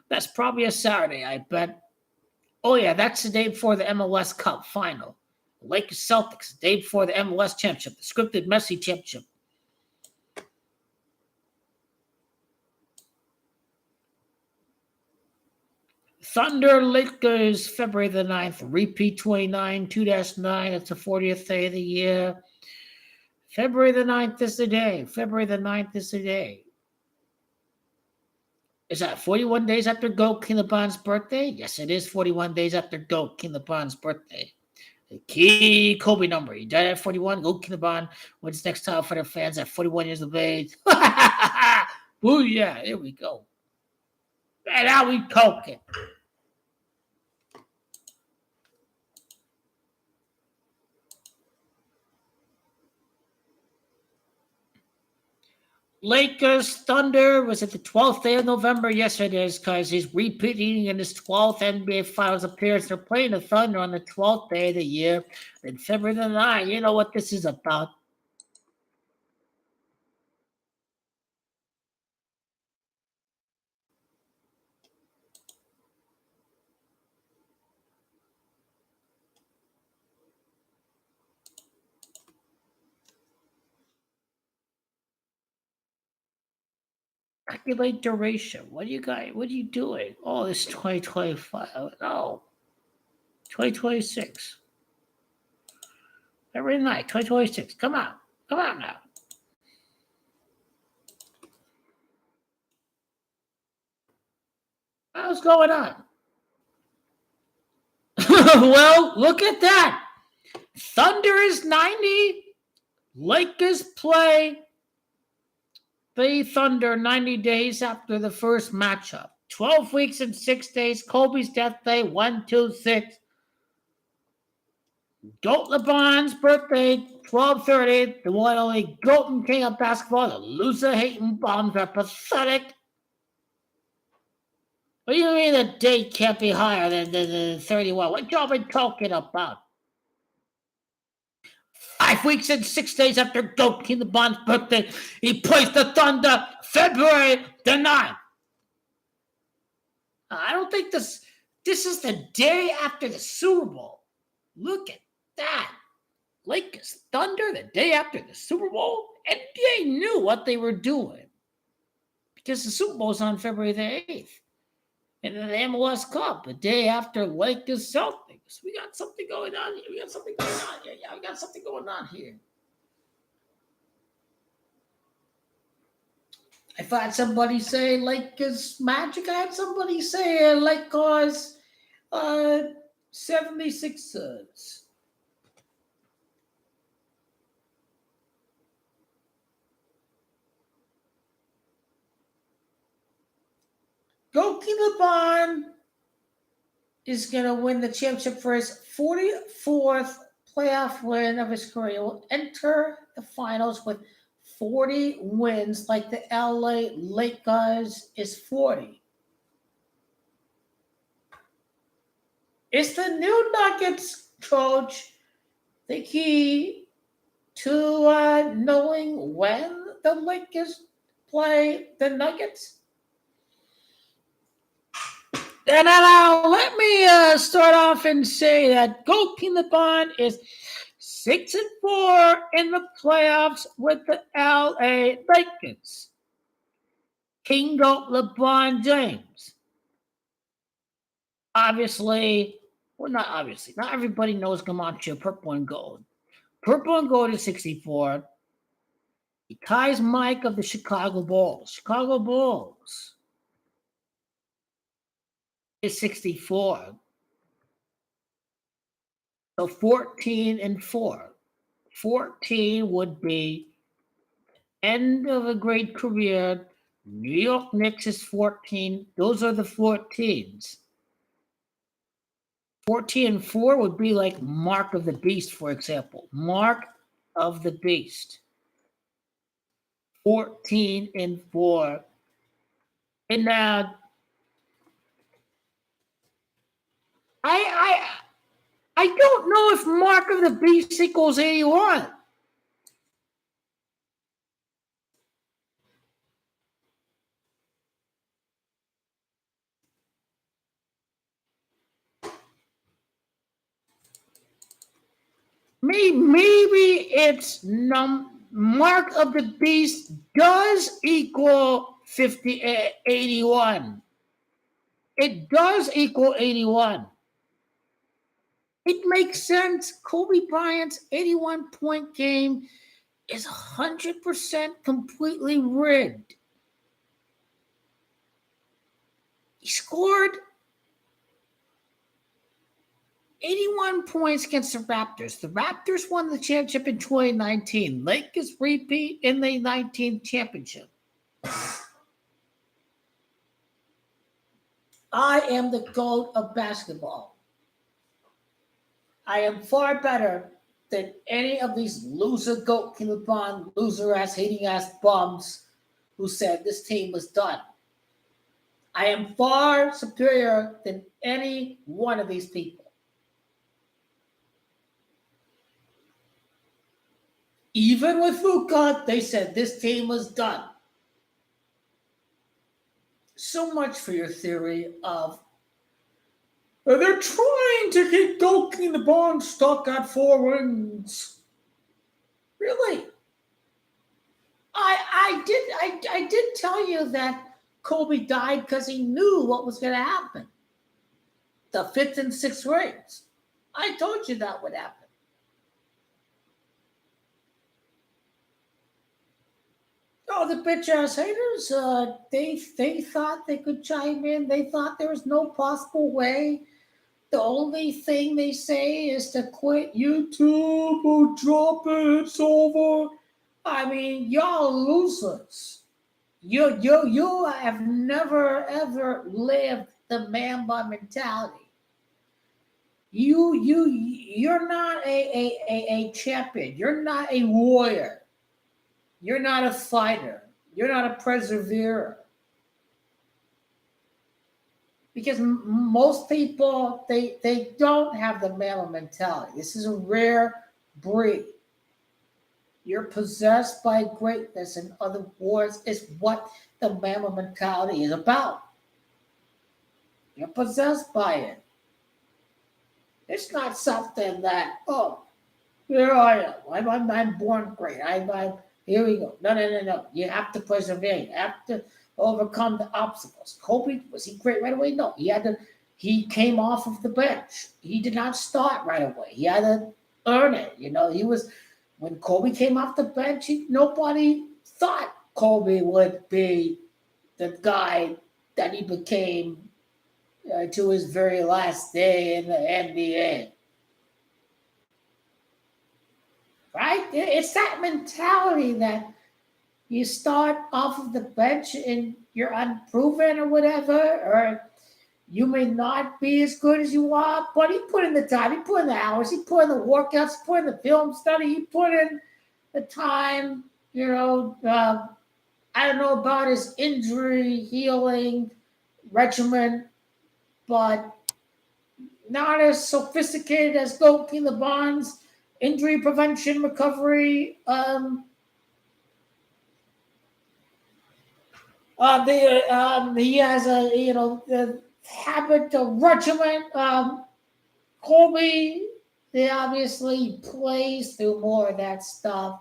That's probably a Saturday, I bet. Oh, yeah, that's the day before the MLS Cup final. Lakers Celtics, the day before the MLS Championship, the scripted Messi Championship. Thunder Lakers, February the 9th, repeat 29, 2-9. It's the 40th day of the year. February the 9th is the day. February the 9th is the day. Is that 41 days after Goat King LeBron's birthday? Yes, it is 41 days after Goat King LeBron's birthday. The key Kobe number. He died at 41. Goat King LeBron wins next title for the fans at 41 years of age. Booyah. Here we go. And now we coke it. Lakers Thunder was it the 12th day of November? Yes, it is, because he's repeating in his 12th NBA Finals appearance. They're playing the Thunder on the 12th day of the year in February the 9th. You know what this is about. Calculate duration. What are you doing? Oh, it's 2025. No. 2026. Every night, 2026. Come on. Come on now. What's going on? Well, look at that. Thunder is 90. Lakers play the Thunder 90 days after the first matchup. 12 weeks and 6 days. Kobe's death day, 1, 2, 6. Goat LeBron's birthday, 12/30. The one only Goat and King of basketball. The loser hating bombs are pathetic. What do you mean the date can't be higher than 31? What y'all been talking about? 5 weeks and 6 days after Goat King LeBron's birthday, he plays the Thunder February the 9th. I don't think this is the day after the Super Bowl. Look at that. Lakers Thunder the day after the Super Bowl? NBA knew what they were doing because the Super Bowl's on February the 8th. And then the MLS Cup, the day after Lakers Celtics. We got something going on here. We got something going on here. I've had somebody say Lakers Magic. I had somebody say Lakers 76ers. Goat King LeBron is going to win the championship for his 44th playoff win of his career. He will enter the finals with 40 wins, like the LA Lakers is 40. Is the new Nuggets coach the key to knowing when the Lakers play the Nuggets? And now let me start off and say that Goat King LeBron is 6-4 in the playoffs with the LA Lakers. King Goat LeBron James. Obviously, well, not obviously. Not everybody knows Gamacho, purple and gold. Purple and gold is 64. He ties Mike of the Chicago Bulls. Chicago Bulls is 64. So 14-4. 14 would be end of a great career. New York Knicks is 14. Those are the 14s. 14-4 would be like Mark of the Beast, for example. Mark of the Beast. 14-4. And now I don't know if Mark of the Beast equals 81. Maybe it's Mark of the Beast does equal 81. It does equal 81. It makes sense. Kobe Bryant's 81-point game is 100% completely rigged. He scored 81 points against the Raptors. The Raptors won the championship in 2019. Lakers repeat in the 19th championship. I am the GOAT of basketball. I am far better than any of these loser GOAT LeBron, loser ass, hating ass bums who said this team was done. I am far superior than any one of these people. Even with Luka, they said this team was done. So much for your theory of they're trying to keep Goki the ball stuck at 4 rings. Really? I did tell you that Kobe died because he knew what was going to happen. The 5th and 6th rings. I told you that would happen. Oh, the bitch ass haters, they thought they could chime in. They thought there was no possible way. The only thing they say is to quit YouTube or drop it. It's over. I mean, y'all losers. You have never ever lived the Mamba mentality. You're not a champion. You're not a warrior. You're not a fighter. You're not a perseverer. Because most people, they don't have the Mamba mentality. This is a rare breed. You're possessed by greatness. In other words, is what the Mamba mentality is about. You're possessed by it. It's not something that, oh, here I am. I'm born great. Here we go. No. You have to persevere. You have to overcome the obstacles. Kobe, was he great right away? No. He came off of the bench. He did not start right away. He had to earn it. When Kobe came off the bench, nobody thought Kobe would be the guy that he became to his very last day in the NBA. Right? It's that mentality that you start off of the bench and you're unproven or whatever, or you may not be as good as you are, but he put in the time, he put in the hours, he put in the workouts, he put in the film study, he put in the time, I don't know about his injury healing regimen, but not as sophisticated as Loki LeBron's injury prevention recovery. He has a habit of regimen. Kobe, they obviously plays through more of that stuff.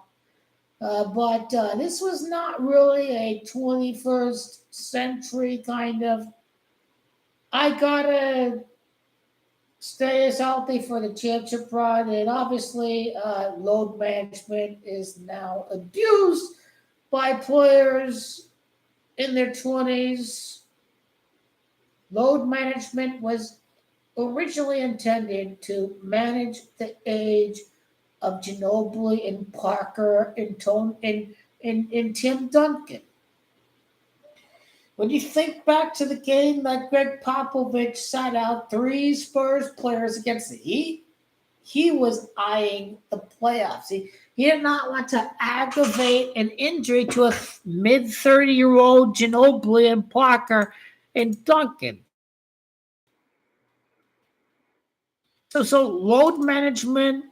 But this was not really a 21st century kind of, I gotta stay as healthy for the championship run. And obviously, load management is now abused by players in their 20s. Load management was originally intended to manage the age of Ginobili and Parker and Tim Duncan. When you think back to the game that Greg Popovich sat out 3 Spurs players against the Heat, he was eyeing the playoffs. He did not want to aggravate an injury to a mid-30-year-old Ginobili and Parker and Duncan. So load management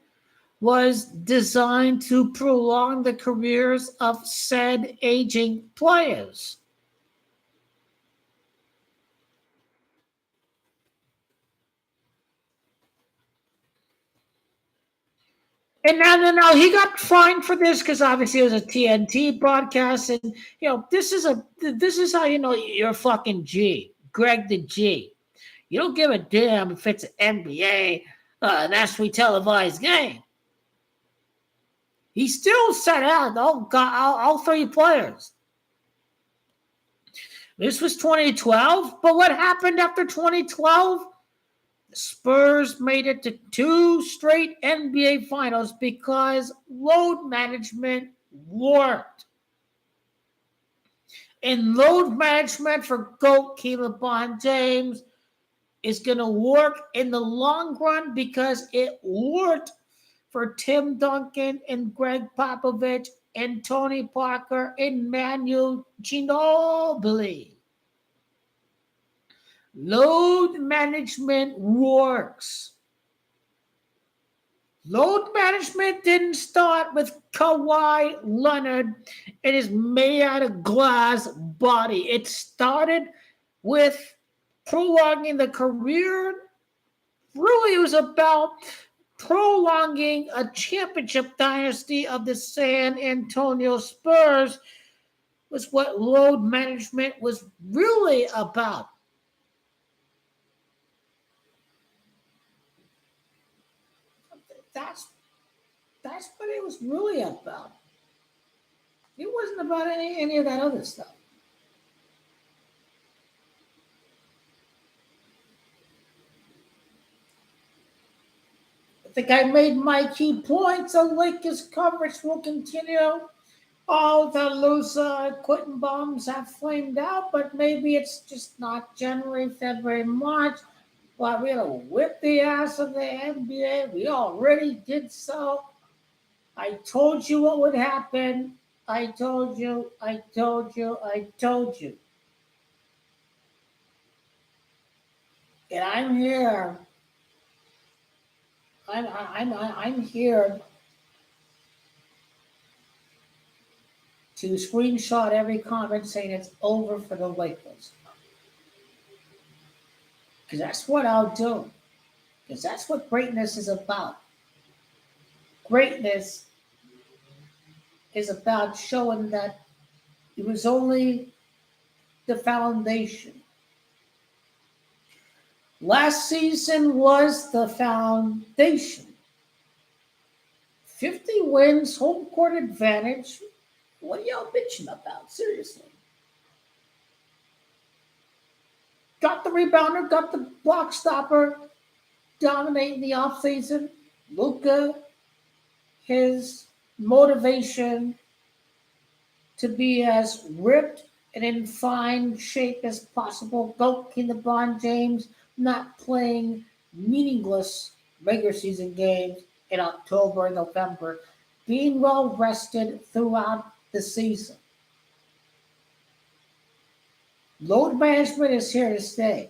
was designed to prolong the careers of said aging players. And now he got fined for this because obviously it was a TNT broadcast, and this is how you know you're a fucking G, Greg the G. You don't give a damn if it's an NBA nationally televised game. He still set out all 30 players. This was 2012, but what happened after 2012? The Spurs made it to 2 straight NBA finals because load management worked. And load management for GOAT LeBron James is going to work in the long run because it worked for Tim Duncan and Greg Popovich and Tony Parker and Manu Ginobili. Load management works. Load management didn't start with Kawhi Leonard and his made out of glass body. It started with prolonging the career. Really, it was about prolonging a championship dynasty of the San Antonio Spurs, was what load management was really about. That's what it was really about. It wasn't about any of that other stuff. I think I made my key points. The Lakers coverage will continue. All the loser quitting bombs have flamed out, but maybe it's just not January, February, March. But we're going to whip the ass of the NBA. We already did so. I told you what would happen. I told you. I told you. I told you. And I'm here. I'm here to screenshot every comment saying it's over for the Lakers. Because that's what I'll do. Because that's what greatness is about. Greatness is about showing that it was only the foundation. Last season was the foundation. 50 wins, home court advantage. What are y'all bitching about? Seriously. Got the rebounder, got the block stopper, dominating the offseason. Luka, his motivation to be as ripped and in fine shape as possible. GOAT LeBron James not playing meaningless regular season games in October and November, being well rested throughout the season. Load management is here to stay.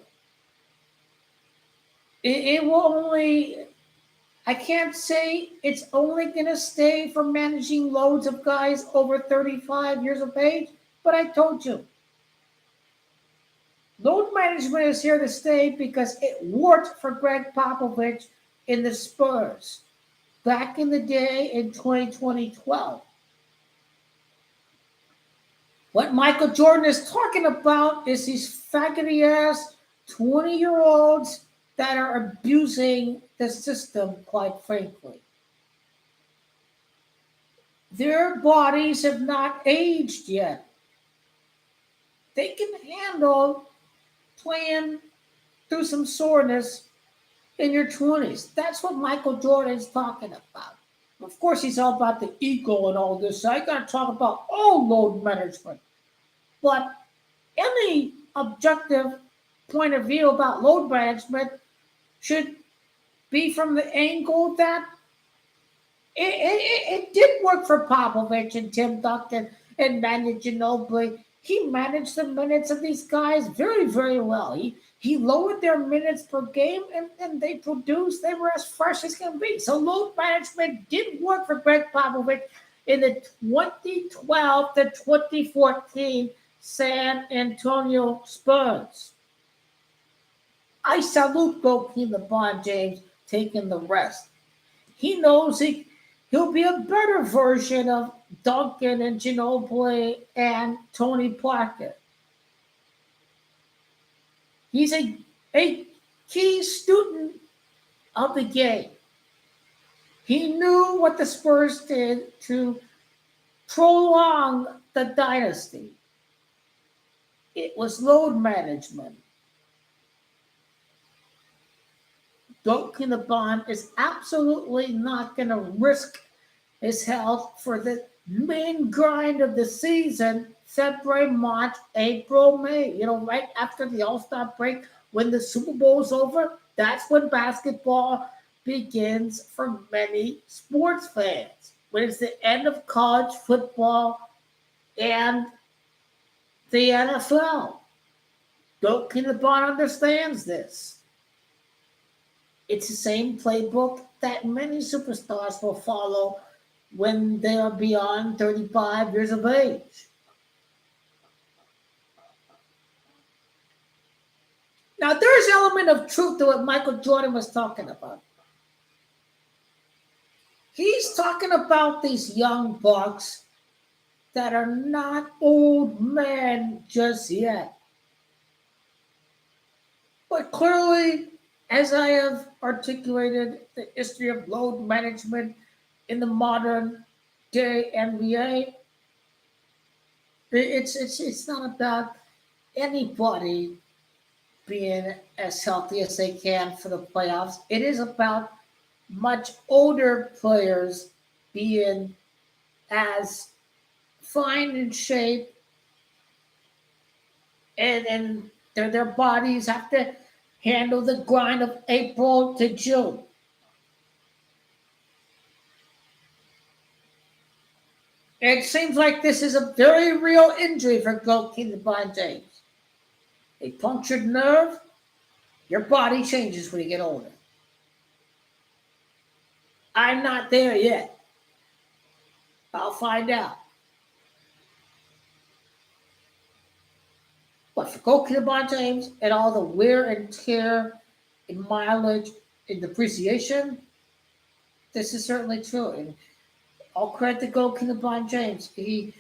It will only, I can't say it's only going to stay for managing loads of guys over 35 years of age, but I told you. Load management is here to stay because it worked for Greg Popovich in the Spurs back in the day in 2012. What Michael Jordan is talking about is these faggoty ass 20-year-olds that are abusing the system, quite frankly. Their bodies have not aged yet. They can handle playing through some soreness in your 20s. That's what Michael Jordan's talking about. Of course, he's all about the ego and all this. So I got to talk about all load management. But any objective point of view about load management should be from the angle that it did work for Popovich and Tim Duncan and Manu Ginobili. He managed the minutes of these guys very, very well. He lowered their minutes per game, and they produced. They were as fresh as can be. So load management did work for Greg Popovich in the 2012 to 2014 San Antonio Spurs. I salute GOAT LeBron James taking the rest. He knows he'll be a better version of Duncan and Ginobili and Tony Parker. He's a key student of the game. He knew what the Spurs did to prolong the dynasty. It was load management. Goat Bond is absolutely not going to risk his health for the main grind of the season, February, March, April, May. Right after the All-Star break, when the Super Bowl's over, that's when basketball begins for many sports fans. When it's the end of college football and the NFL. Goat Bond understands this. It's the same playbook that many superstars will follow when they are beyond 35 years of age. Now, there's an element of truth to what Michael Jordan was talking about. He's talking about these young bucks that are not old men just yet. But clearly, as I have articulated the history of load management in the modern day NBA, it's not about anybody being as healthy as they can for the playoffs. It is about much older players being as fine in shape, and their bodies have to handle the grind of April to June. It seems like this is a very real injury for goalkeeper LeBron James. A punctured nerve, your body changes when you get older. I'm not there yet. I'll find out. But for goalkeeper LeBron James and all the wear and tear and mileage and depreciation, this is certainly true. And all credit to goalkeeper LeBron James. He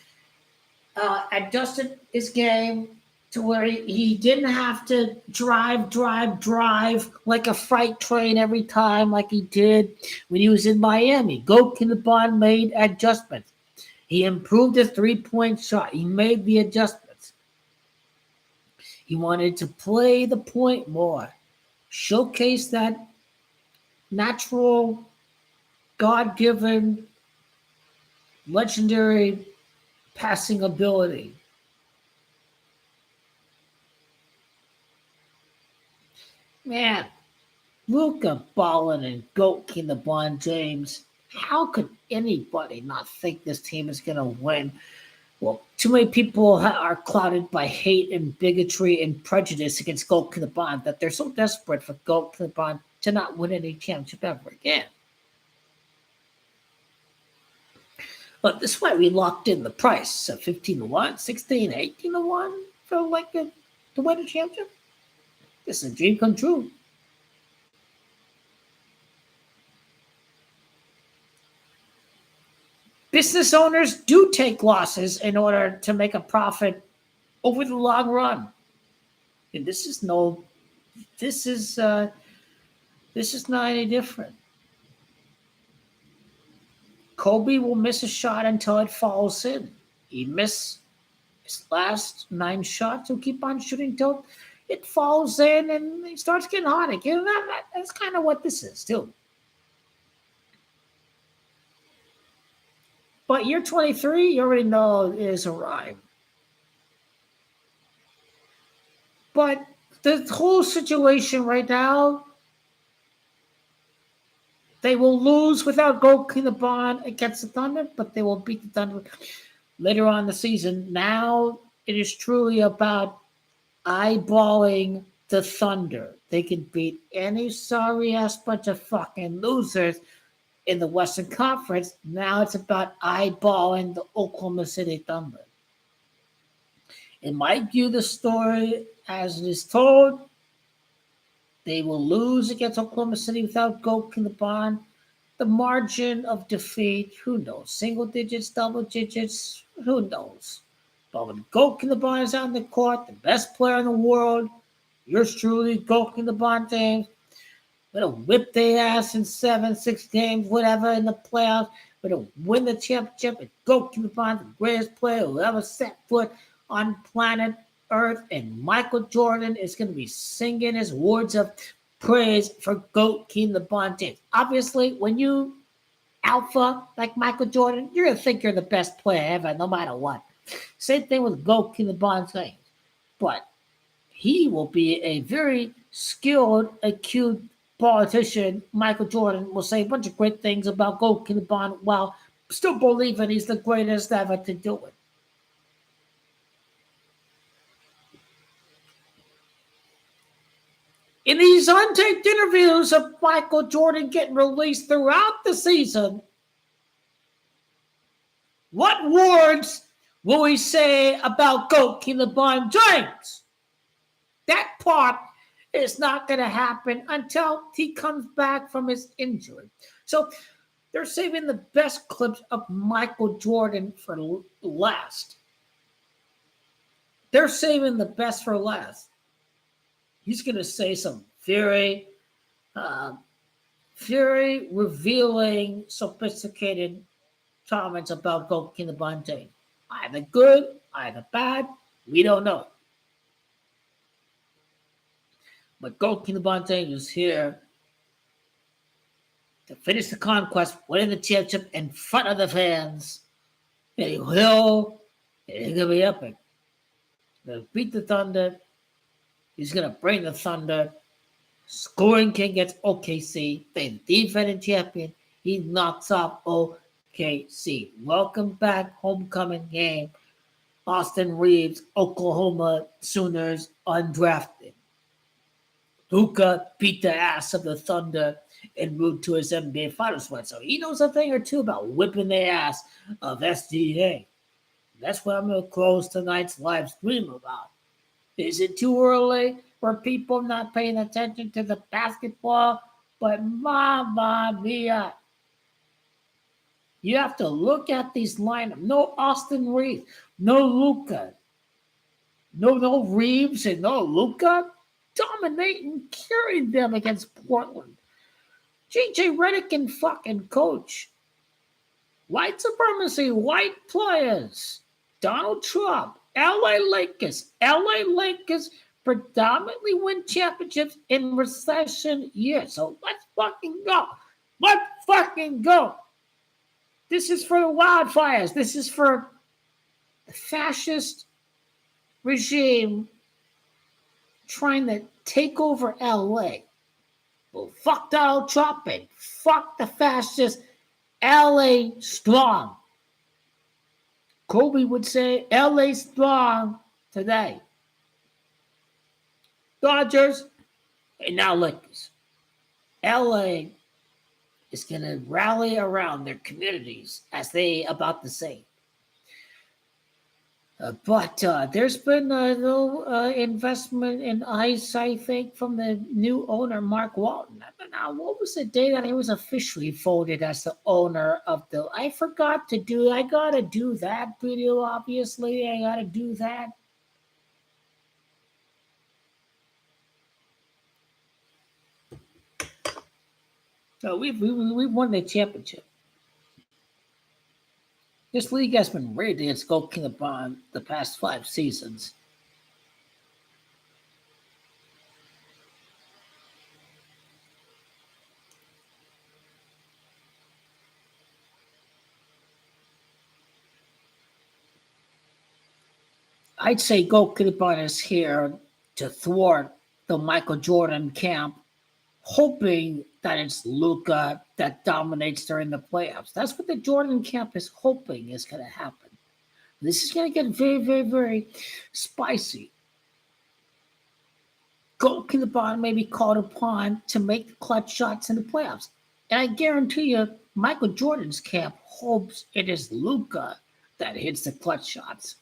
adjusted his game to where he didn't have to drive like a freight train every time like he did when he was in Miami. Goalkeeper LeBron made adjustments. He improved his three-point shot. He made the adjustments. He wanted to play the point more, showcase that natural, God-given, legendary passing ability. Man, Luka balling and goalkeeper LeBron James. How could anybody not think this team is going to win? Well, too many people are clouded by hate and bigotry and prejudice against goalkeeper LeBron that they're so desperate for goalkeeper LeBron to not win any championship ever again. But this is why we locked in the price of 15-1, 16, 18-1 for to win a championship. This is a dream come true. Business owners do take losses in order to make a profit over the long run. And this is not any different. Kobe will miss a shot until it falls in. He missed his last 9 shots. He'll keep on shooting till it falls in and he starts getting hot again. That's kind of what this is, too. But year 23, you already know is a rhyme. But the whole situation right now, they will lose without goalkeeper LeBron against the Thunder, but they will beat the Thunder later on in the season. Now it is truly about eyeballing the Thunder. They can beat any sorry-ass bunch of fucking losers in the Western Conference. Now it's about eyeballing the Oklahoma City Thunder. In my view, the story as it is told, they will lose against Oklahoma City without goalkeeper LeBron. The margin of defeat, who knows? Single digits, double digits, who knows? But when goalkeeper LeBron is on the court, the best player in the world, yours truly, goalkeeper LeBron James, we're going to whip their ass in 7, 6 games, whatever, in the playoffs. We're going to win the championship and goalkeeper LeBron, the greatest player who ever set foot on planet earth, and Michael Jordan is going to be singing his words of praise for GOAT King LeBron James. Obviously, when you alpha like Michael Jordan, you're going to think you're the best player ever, no matter what. Same thing with GOAT King LeBron James. But he will be a very skilled, acute politician. Michael Jordan will say a bunch of great things about GOAT King LeBron while still believing he's the greatest ever to do it. In these untaped interviews of Michael Jordan getting released throughout the season, what words will he say about GOAT King LeBron James? That part is not going to happen until he comes back from his injury. So they're saving the best clips of Michael Jordan for last. They're saving the best for last. He's going to say some very revealing, sophisticated comments about GOAT King LeBron James. Either good, either bad, we don't know. But GOAT King LeBron James is here to finish the conquest, winning the championship in front of the fans. And it's going to be epic. He's going to beat the Thunder. He's going to bring the Thunder. Scoring king gets OKC. The defending champion. He knocks off OKC. Welcome back, homecoming game. Austin Reaves, Oklahoma Sooners, undrafted. Luka beat the ass of the Thunder and moved to his NBA Finals win. So he knows a thing or two about whipping the ass of SGA. That's what I'm going to close tonight's live stream about. Is it too early for people not paying attention to the basketball? But mamma mia. You have to look at these lineups. No Austin Reaves, no Luka, no Reaves and no Luka. Dominating, carrying them against Portland. JJ Reddick and fucking Coac. White supremacy, white players. Donald Trump, LA Lakers. LA Lakers predominantly win championships in recession years. So let's fucking go. Let's fucking go. This is for the wildfires. This is for the fascist regime trying to take over LA. Well, fuck Donald Trump and fuck the fascists. LA strong. Kobe would say LA strong today. Dodgers and now Lakers. LA is going to rally around their communities as they about the same. But there's been no investment in ICE, I think, from the new owner, Mark Walton. Now, what was the day that he was officially voted as the owner of the... I forgot to do... I got to do that video, obviously. I got to do that. So we won the championship. This league has been rigged against GOAT King LeBron the past 5 seasons. I'd say GOAT King LeBron is here to thwart the Michael Jordan camp, hoping that it's Luka that dominates during the playoffs. That's what the Jordan camp is hoping is going to happen. This is going to get very, very, very spicy. GOAT King LeBron may be called upon to make the clutch shots in the playoffs. And I guarantee you, Michael Jordan's camp hopes it is Luka that hits the clutch shots.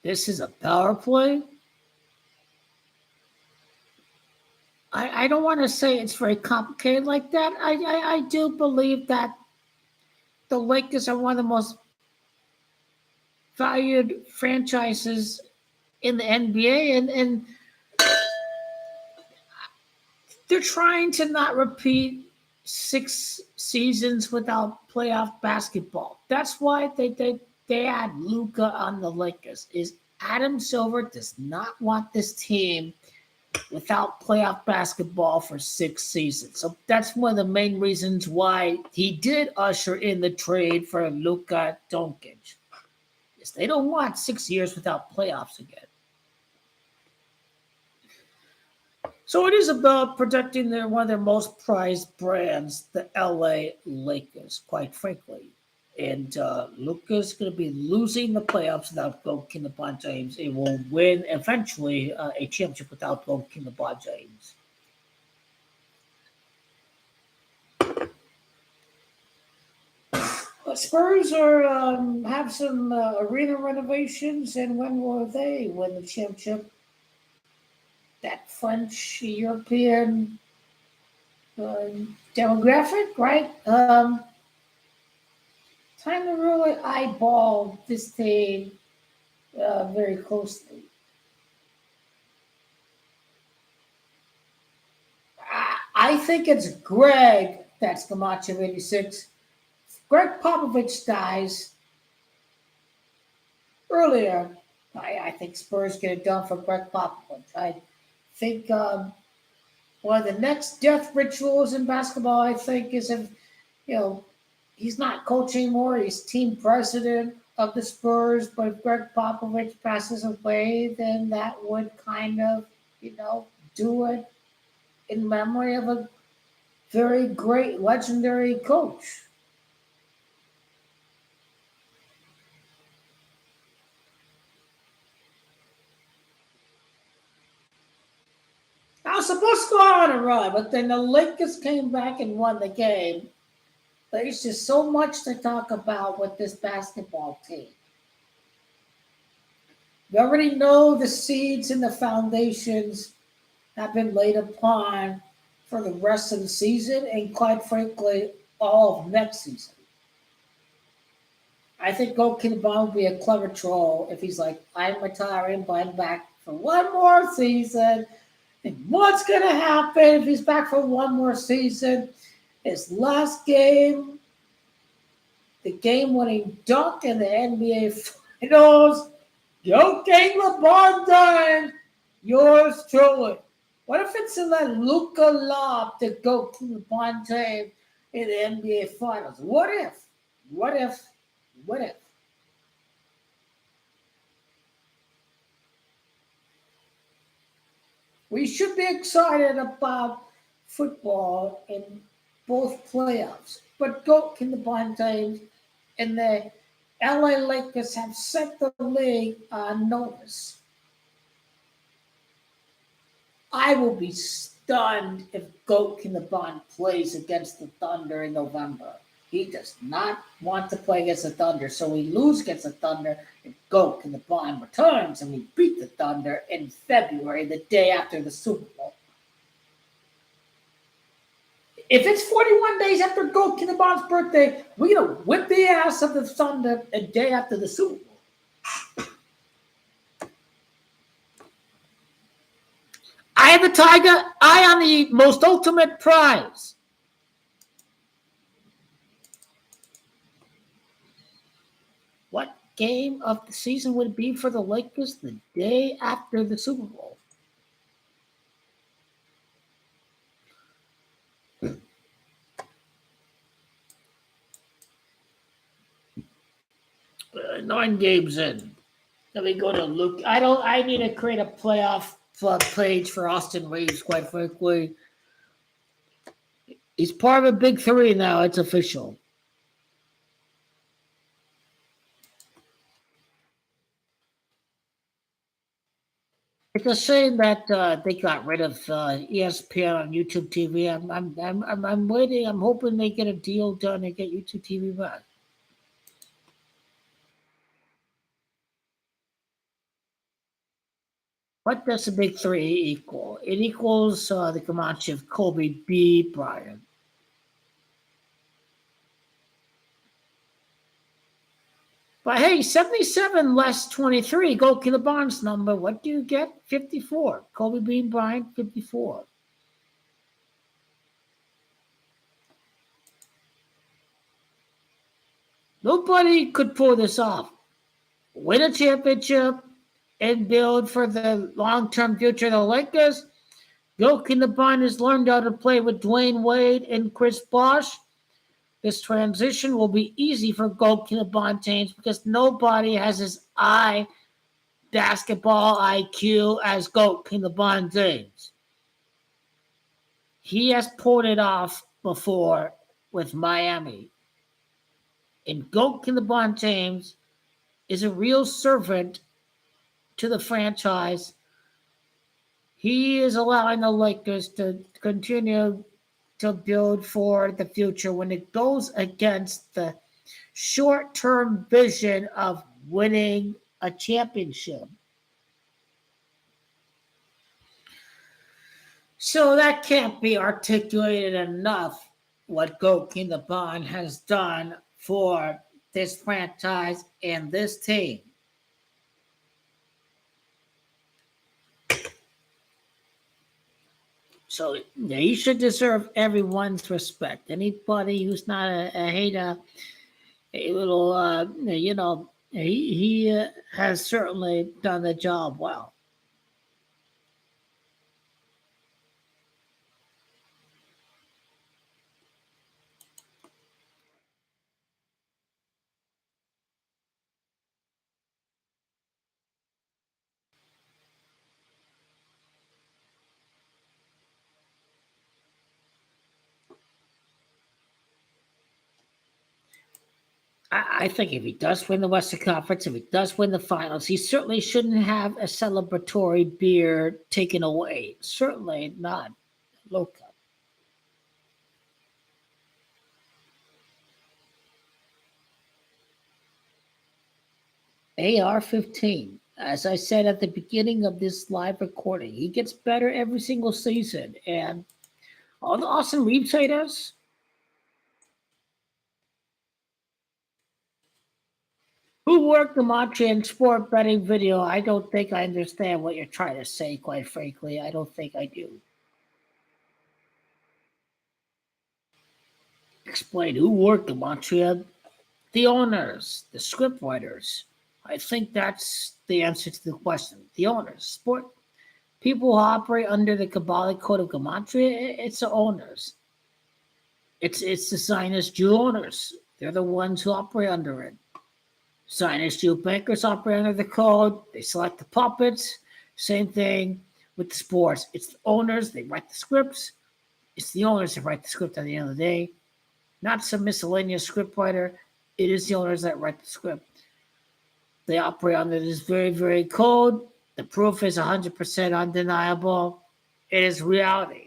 This is a power play. I don't want to say it's very complicated like that. I do believe that the Lakers are one of the most valued franchises in the NBA, and they're trying to not repeat 6 seasons without playoff basketball. That's why they they had Luka on the Lakers is Adam Silver does not want this team without playoff basketball for 6 seasons. So that's one of the main reasons why he did usher in the trade for Luka Doncic. Yes, they don't want 6 years without playoffs again. So it is about protecting one of their most prized brands, the LA Lakers, quite frankly. And Luka's going to be losing the playoffs without King LeBron James. It will win eventually a championship without King LeBron James. Spurs are have some arena renovations, and when will they win the championship? That French European demographic, right? Time to really eyeball this team very closely. I think it's Greg that's Camacho 86. Greg Popovich dies earlier. I think Spurs get it done for Greg Popovich. I think one of the next death rituals in basketball, I think, is if, he's not coaching anymore. He's team president of the Spurs. But if Greg Popovich passes away, then that would kind of, do it in memory of a very great, legendary coach. I was supposed to go on a run, but then the Lakers came back and won the game. There's just so much to talk about with this basketball team. We already know the seeds and the foundations have been laid upon for the rest of the season and, quite frankly, all of next season. I think King LeBron would be a clever troll if he's like, I'm retiring, but I'm back for one more season. And what's going to happen if he's back for one more season? His last game, the game-winning dunk in the NBA Finals. King LeBron done. Yours truly. What if it's in that Luka lob to King LeBron James in the NBA Finals? What if? What if? What if? We should be excited about football in both playoffs. But King LeBron James and the LA Lakers have set the league on notice. I will be stunned if King LeBron plays against the Thunder in November. He does not want to play against the Thunder, so we lose against the Thunder if King LeBron returns and we beat the Thunder in February, the day after the Super Bowl. If it's 41 days after King LeBron's birthday, we're going to whip the ass of the Thunder a day after the Super Bowl. I have the Tiger, eye on the most ultimate prize. What game of the season would it be for the Lakers the day after the Super Bowl? Nine games in. Let me go to Luke. I need to create a playoff page for Austin Reaves, quite frankly. He's part of a big three now. It's official. It's a shame that they got rid of ESPN on YouTube TV. I'm waiting. I'm hoping they get a deal done and get YouTube TV back. What does the big three equal? It equals the Comanche of Kobe, B, Bryant. But hey, 77 less 23, King LeBron's number. What do you get? 54. Kobe Bean Bryant, 54. Nobody could pull this off. win a championship, and build for the long-term future of the Lakers. Joakim LeBron has learned how to play with Dwayne Wade and Chris Bosh. This transition will be easy for Joakim LeBron James because nobody has his basketball IQ as Joakim LeBron James. He has pulled it off before with Miami. And Joakim LeBron James is a real servant to the franchise. He is allowing the Lakers to continue to build for the future when it goes against the short-term vision of winning a championship. So that can't be articulated enough what Joakim LeBron has done for this franchise and this team. So he should deserve everyone's respect. Anybody who's not a hater, a little, he has certainly done the job well. I think if he does win the Western Conference, if he does win the finals, he certainly shouldn't have a celebratory beer taken away. Certainly not Luka. AR-15, as I said at the beginning of this live recording, he gets better every single season. And all the Austin Reaves haters, who worked the Montreal sport betting video, I don't think I understand what you're trying to say, quite frankly. I don't think I do. Explain who worked the Montreal. The owners, the script writers. I think that's the answer to the question. The owners, sport people who operate under the Kabbalic Code of Gematria, it's the owners. It's the Zionist Jew owners. They're the ones who operate under it. Zionist Jew bankers operate under the code. They select the puppets. Same thing with the sports. It's the owners. They write the scripts. It's the owners that write the script at the end of the day. Not some miscellaneous script writer. It is the owners that write the script. They operate under this very, very code. The proof is 100% undeniable. It is reality.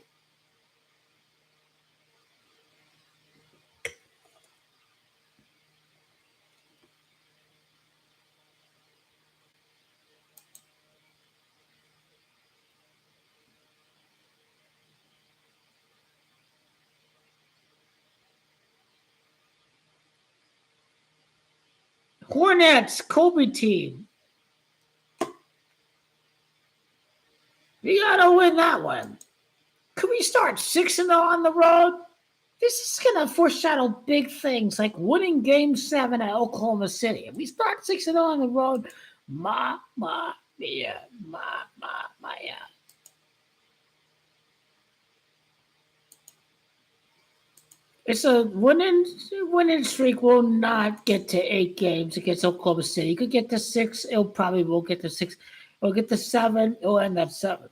Hornets, Kobe team. You gotta win that one. Could we start 6-0 on the road? This is gonna foreshadow big things like winning Game 7 at Oklahoma City. If we start 6-0 on the road, yeah. It's a winning streak will not get to 8 games against Oklahoma City. You could get to 6. It probably won't get to 6. It'll get to 7. It'll end at 7.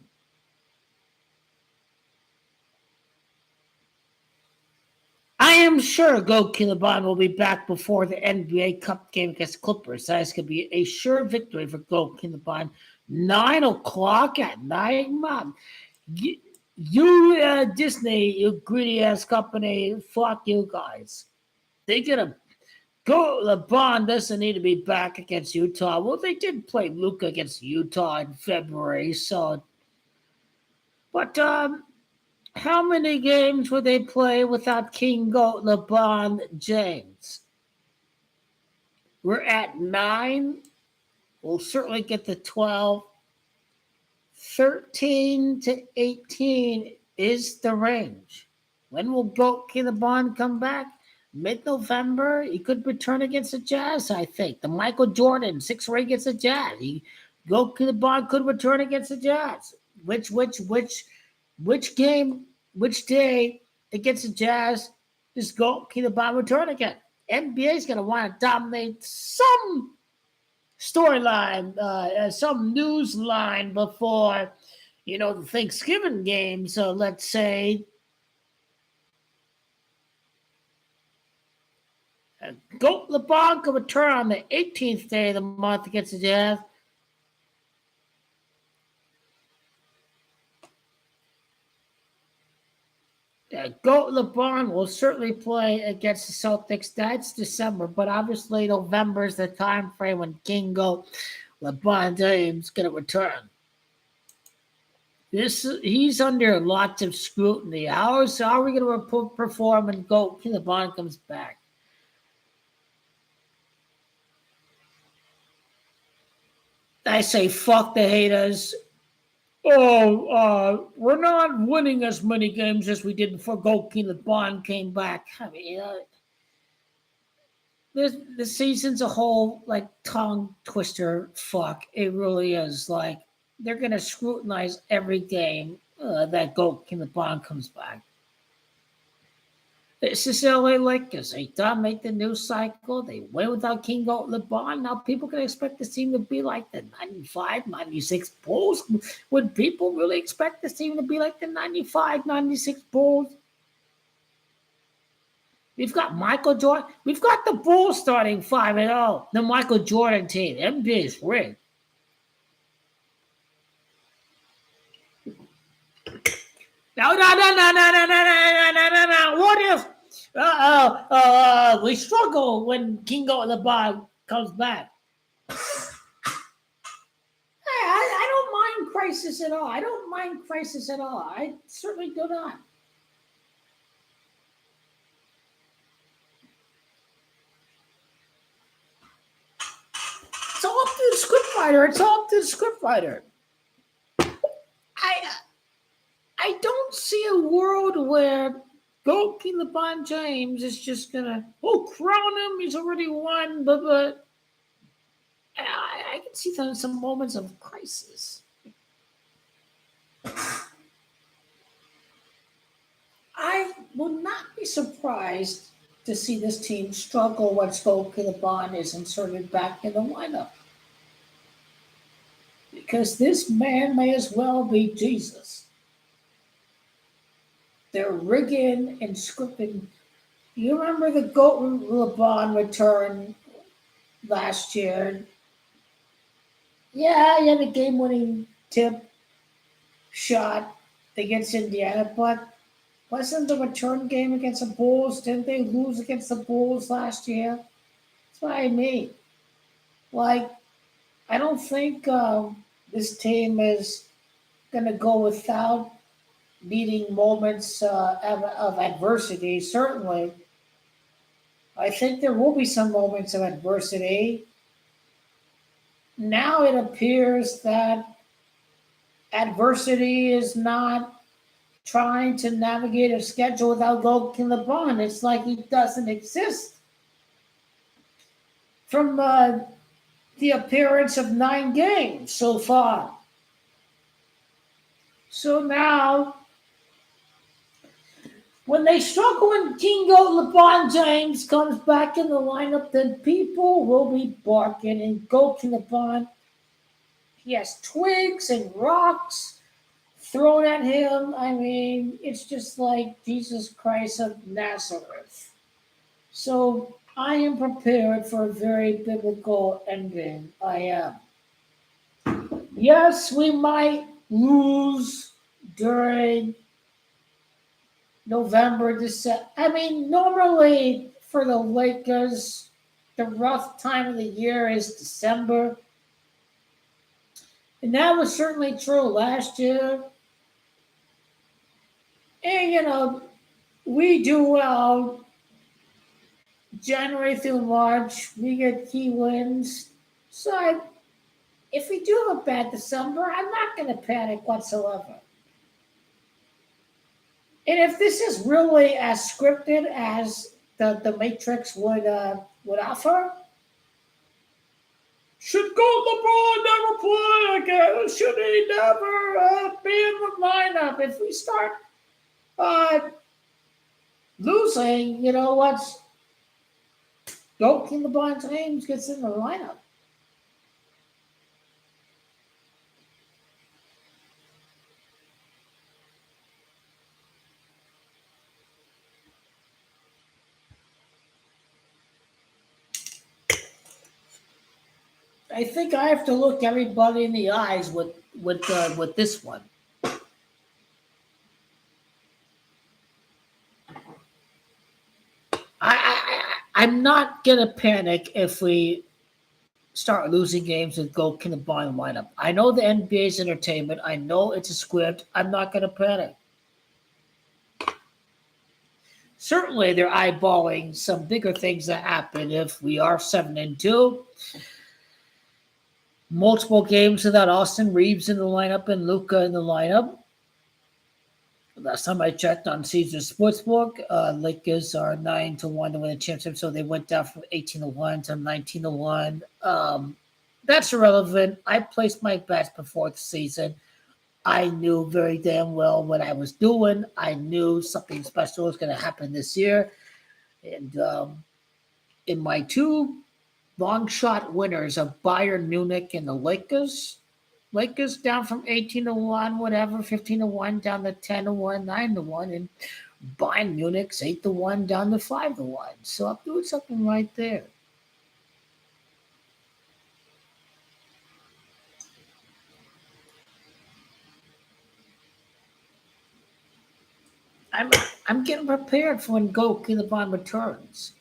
I am sure Joakim LeBron will be back before the NBA Cup game against Clippers. That is going to be a sure victory for Joakim LeBron. 9 o'clock at night, Mom. You Disney, you greedy ass company, fuck you guys. They gonna go. LeBron doesn't need to be back against Utah. Well, they did play Luka against Utah in February, so. But how many games would they play without King Goat LeBron James? We're at 9. We'll certainly get to 12. 13 to 18 is the range. When will Joakim LeBron come back? mid-November, he could return against the Jazz, I think. The Michael Jordan, 6 against the Jazz. Go to the Bond could return against the Jazz. Which game, which day against the Jazz does go to the Bond return again? NBA is going to want to dominate some storyline, some news line before, the Thanksgiving game. So let's say Goat LeBron could return on the 18th day of the month against the Jazz. Goat LeBron will certainly play against the Celtics. That's December, but obviously November is the time frame when King Goat LeBron James is going to return. He's under lots of scrutiny. How are we going to perform when Goat LeBron comes back? I say fuck the haters. We're not winning as many games as we did before Goalkeeper Bond came back. I mean, the season's a whole tongue twister. Fuck, it really is. Like they're gonna scrutinize every game that Goalkeeper Bond comes back. This is LA Lakers. They dominate the news cycle. They win without King Goat LeBron. Now people can expect this team to be like the 95, 96 Bulls. Would people really expect this team to be like the 95, 96 Bulls? We've got Michael Jordan. We've got the Bulls starting 5-0. The Michael Jordan team. NBA is rigged. No. What if we struggle when Kingo LeBron comes back? I don't mind crisis at all. I certainly do not. It's all up to the scriptwriter. I don't see a world where Goalkeeper LeBron James is just gonna crown him. He's already won, but I can see some moments of crisis. I will not be surprised to see this team struggle once Goalkeeper LeBron is inserted back in the lineup, because this man may as well be Jesus. They're rigging and scripting. You remember the Goat LeBron return last year? Yeah, he had a game-winning tip shot against Indiana, but wasn't the return game against the Bulls? Didn't they lose against the Bulls last year? That's what I mean. I don't think this team is going to go without needing moments of adversity, certainly. I think there will be some moments of adversity. Now it appears that adversity is not trying to navigate a schedule without Goalkeeper LeBron. It's like he doesn't exist. From the appearance of 9 games so far. So now, when they struggle and King Goat LeBron James comes back in the lineup, then people will be barking and Goalkeeper LeBron. He has twigs and rocks thrown at him. I mean, it's just like Jesus Christ of Nazareth. So I am prepared for a very biblical ending. I am. Yes, we might lose during November, December. I mean, normally for the Lakers, the rough time of the year is December. And that was certainly true last year. And, we do well January through March. We get key wins. So if we do have a bad December, I'm not going to panic whatsoever. And if this is really as scripted as the Matrix would offer? Should LeBron never play again? Should he never be in the lineup? If we start losing, you know what's LeBron James gets in the lineup. I think I have to look everybody in the eyes with this one. I'm not gonna panic if we start losing games and go to the bottom lineup. I know the NBA's entertainment. I know it's a script. I'm not gonna panic. Certainly, they're eyeballing some bigger things that happen if we are 7-2. Multiple games without Austin Reaves in the lineup and Luka in the lineup. Last time I checked on Caesar Sportsbook, Lakers are 9-1 to win the championship, so they went down from 18-1 to 19-1. That's irrelevant. I placed my bets before the season. I knew very damn well what I was doing. I knew something special was going to happen this year. And in my two long shot winners of Bayern Munich and the Lakers down from 18-1, whatever, 15-1 down to 10-1, 9-1, and Bayern Munich's 8-1 down to 5-1. So I'm doing something right there. I'm getting prepared for when Goku returns.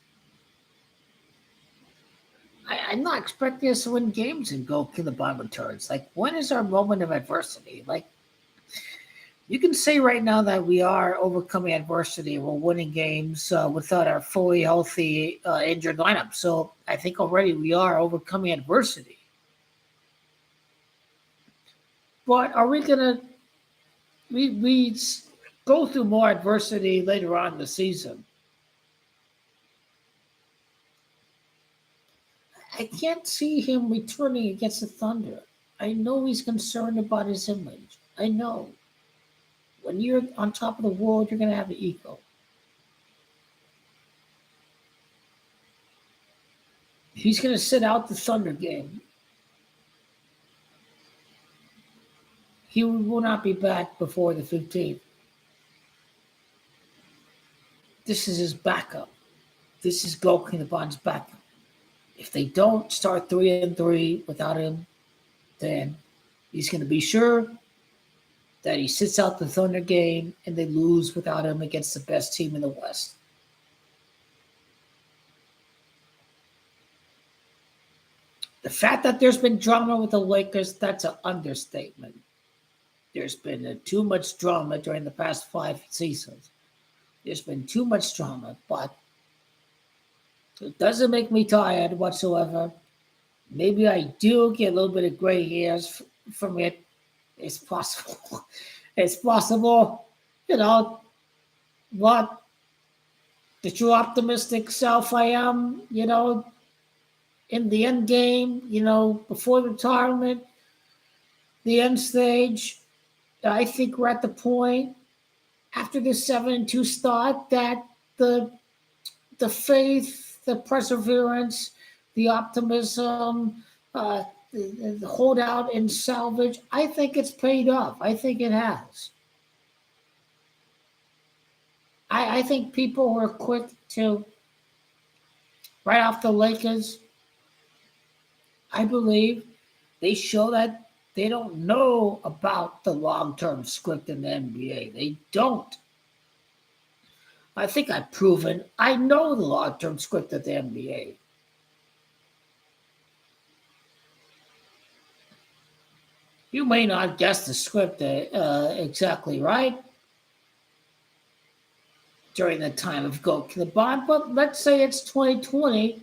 I'm not expecting us to win games and Goku returns. Like, when is our moment of adversity? Like, you can say right now that we are overcoming adversity. We're winning games without our fully healthy, injured lineup. So I think already we are overcoming adversity. But are we going to we go through more adversity later on in the season? I can't see him returning against the Thunder. I know he's concerned about his image. I know. When you're on top of the world, you're going to have an ego. He's going to sit out the Thunder game. He will not be back before the 15th. This is his backup. This is Goku backup. If they don't start 3-3 without him, then he's going to be sure that he sits out the Thunder game and they lose without him against the best team in the West. The fact that there's been drama with the Lakers, that's an understatement. There's been too much drama during the past 5 seasons. There's been too much drama, but it doesn't make me tired whatsoever. Maybe I do get a little bit of gray hairs from it. It's possible. It's possible, but the true optimistic self I am, in the end game, before retirement, the end stage, I think we're at the point after this 7-2 start that the faith, the perseverance, the optimism, the holdout and salvage, I think it's paid off. I think it has. I think people were quick to write off the Lakers. I believe they show that they don't know about the long-term script in the NBA. They don't. I think I've proven I know the long-term script of the NBA. You may not guess the script exactly right during the time of Goku, but let's say it's 2020.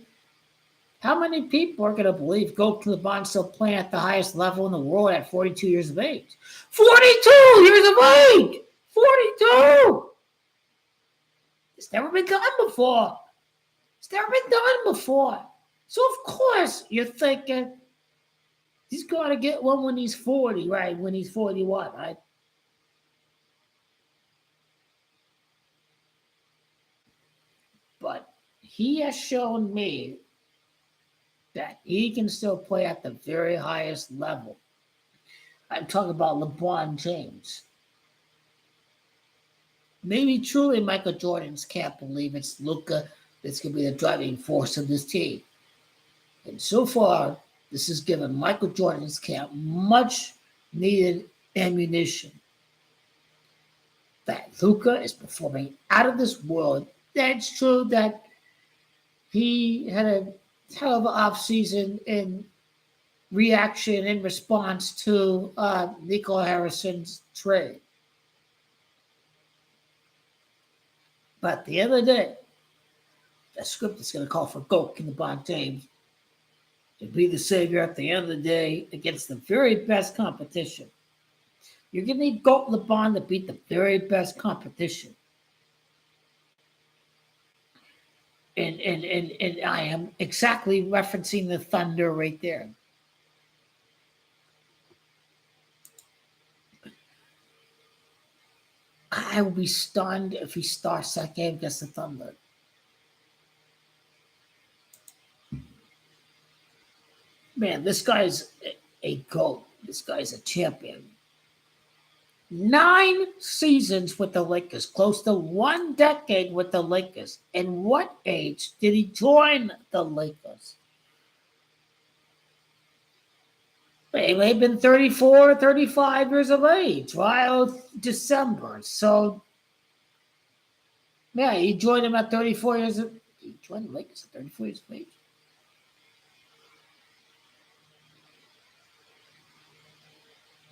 How many people are going to believe Goku still playing at the highest level in the world at 42 years of age? 42 years of age! 42! It's never been done before. It's never been done before. So of course you're thinking he's going to get one when he's 40, right? When he's 41, right? But he has shown me that he can still play at the very highest level. I'm talking about LeBron James. Maybe truly Michael Jordan's can't believe it's Luka that's going to be the driving force of this team. And so far, this has given Michael Jordan's camp much needed ammunition. That Luka is performing out of this world. That's true that he had a hell of an offseason in reaction in response to Nico Harrison's trade. But at the end of the day, the script is going to call for Coac and LeBron James to be the savior at the end of the day against the very best competition. You're going to need Coac and LeBron to beat the very best competition. And I am exactly referencing the Thunder right there. I will be stunned if he starts that game against the Thunder. Man, this guy's a GOAT. This guy's a champion. 9 seasons with the Lakers, close to 1 decade with the Lakers. And what age did he join the Lakers? He may have been 34, 35 years of age, right? December. So, yeah, he joined him at 34 years of age. He joined the Lakers at 34 years of age.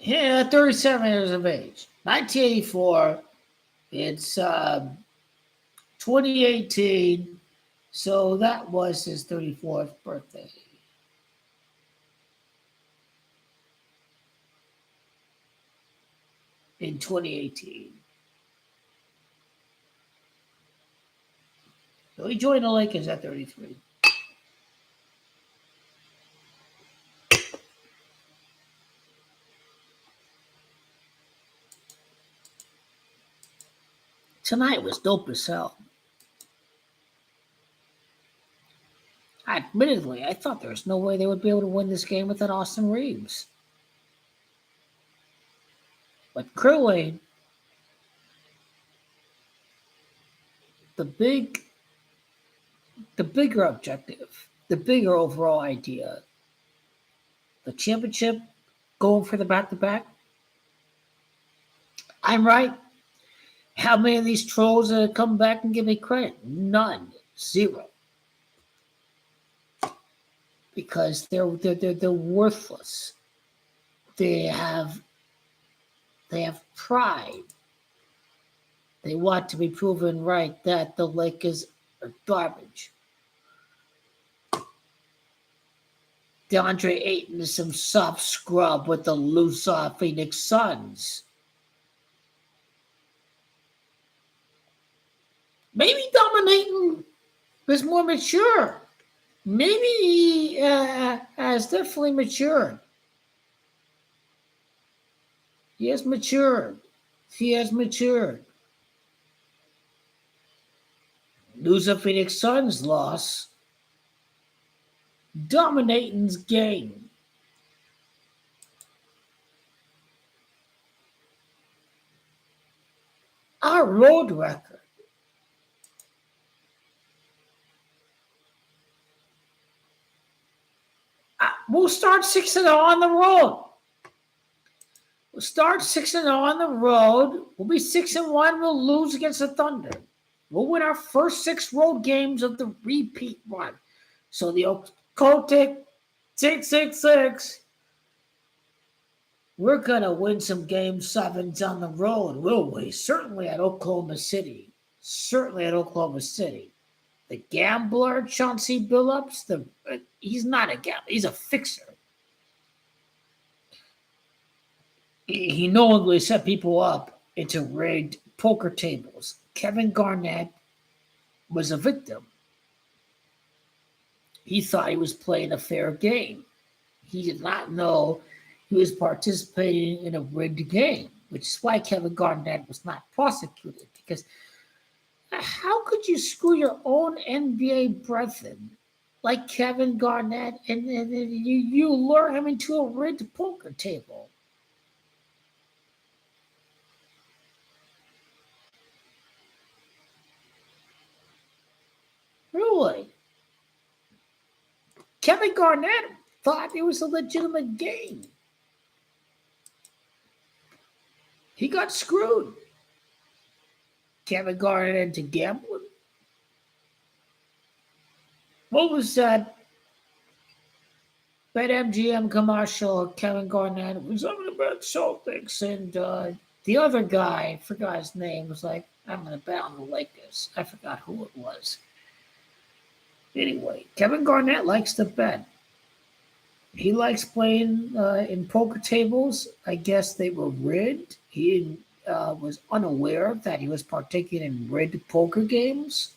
Yeah, 37 years of age. 1984. It's 2018. So that was his 34th birthday. In 2018. So he joined the Lakers at 33. Tonight was dope as hell. Admittedly, I thought there was no way they would be able to win this game without Austin Reaves. But clearly, the bigger objective, the bigger overall idea, the championship, going for the back-to-back. I'm right. How many of these trolls come back and give me credit? None. 0. Because they're worthless. They have pride. They want to be proven right that the Lakers are garbage. DeAndre Ayton is some soft scrub with the loose Phoenix Suns. Maybe dominating is more mature. Maybe he has definitely matured. He has matured. Lose a Phoenix Suns loss. Dominating's game. Our road record. We'll start 6-0 on the road. We'll start 6-0 on the road. We'll be 6-1. We'll lose against the Thunder. We'll win our first 6 road games of the repeat run. So the Coac 666. We're gonna win some game 7s on the road, will we? Certainly at Oklahoma City. The gambler, Chauncey Billups, he's not a gambler. He's a fixer. He knowingly set people up into rigged poker tables. Kevin Garnett was a victim. He thought he was playing a fair game. He did not know he was participating in a rigged game, which is why Kevin Garnett was not prosecuted. Because how could you screw your own NBA brethren like Kevin Garnett and you lure him into a rigged poker table? Really? Kevin Garnett thought it was a legitimate game. He got screwed. Kevin Garnett into gambling. What was that BetMGM commercial? Kevin Garnett was on the bet Celtics, and the other guy, I forgot his name, was like, "I'm going to bet on the Lakers." I forgot who it was. Anyway, Kevin Garnett likes to bet. He likes playing in poker tables. I guess they were rigged. He was unaware that he was partaking in rigged poker games.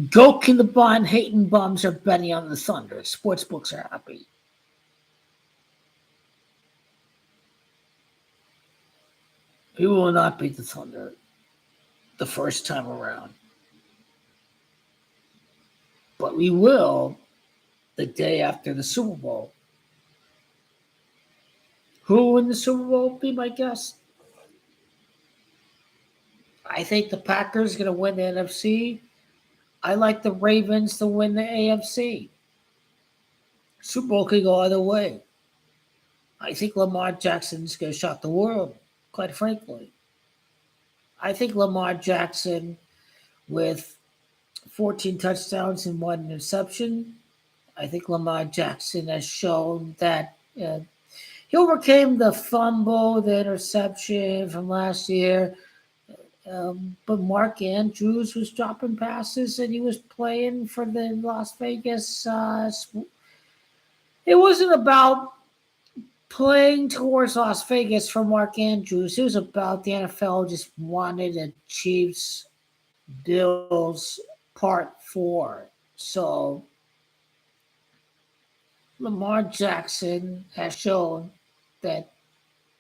Goking the bond, hating bums are betting on the Thunder. Sportsbooks are happy. We will not beat the Thunder the first time around. But we will the day after the Super Bowl. Who will win the Super Bowl? Be my guess. I think the Packers are going to win the NFC. I like the Ravens to win the AFC. Super Bowl could go either way. I think Lamar Jackson's going to shock the world, quite frankly. I think Lamar Jackson, with 14 touchdowns and 1 interception, I think Lamar Jackson has shown that he overcame the fumble, the interception from last year. But Mark Andrews was dropping passes and he was playing for the Las Vegas. It wasn't about playing towards Las Vegas for Mark Andrews. It was about the NFL just wanted a Chiefs Bills Part 4. So Lamar Jackson has shown that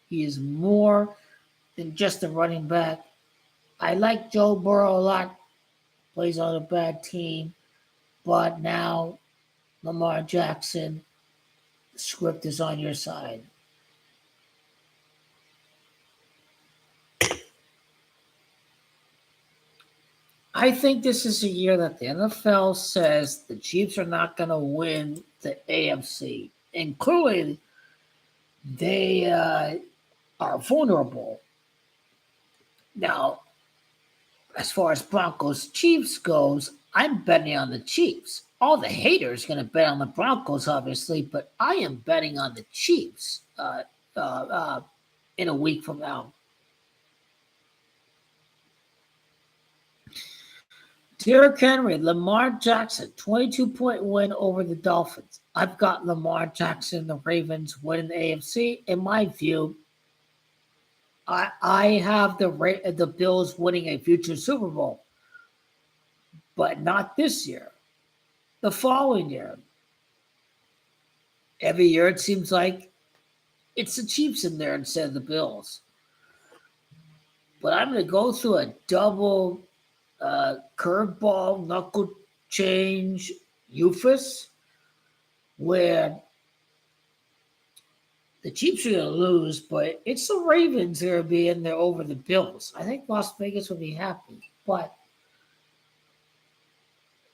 he is more than just a running back. I like Joe Burrow a lot. Plays on a bad team. But now Lamar Jackson, the script is on your side. I think this is a year that the NFL says the Chiefs are not going to win the AFC. And clearly, they are vulnerable. Now, as far as Broncos Chiefs goes, I'm betting on the Chiefs. All the haters going to bet on the Broncos, obviously, but I am betting on the Chiefs in a week from now. Derrick Henry, Lamar Jackson, 22-point win over the Dolphins. I've got Lamar Jackson, the Ravens winning the AFC. In my view, I have the Bills winning a future Super Bowl, but not this year. The following year. Every year it seems like it's the Chiefs in there instead of the Bills. But I'm going to go through a double curveball, knuckle change, Eufus, where the Chiefs are going to lose, but it's the Ravens that are going to be in there over the Bills. I think Las Vegas will be happy, but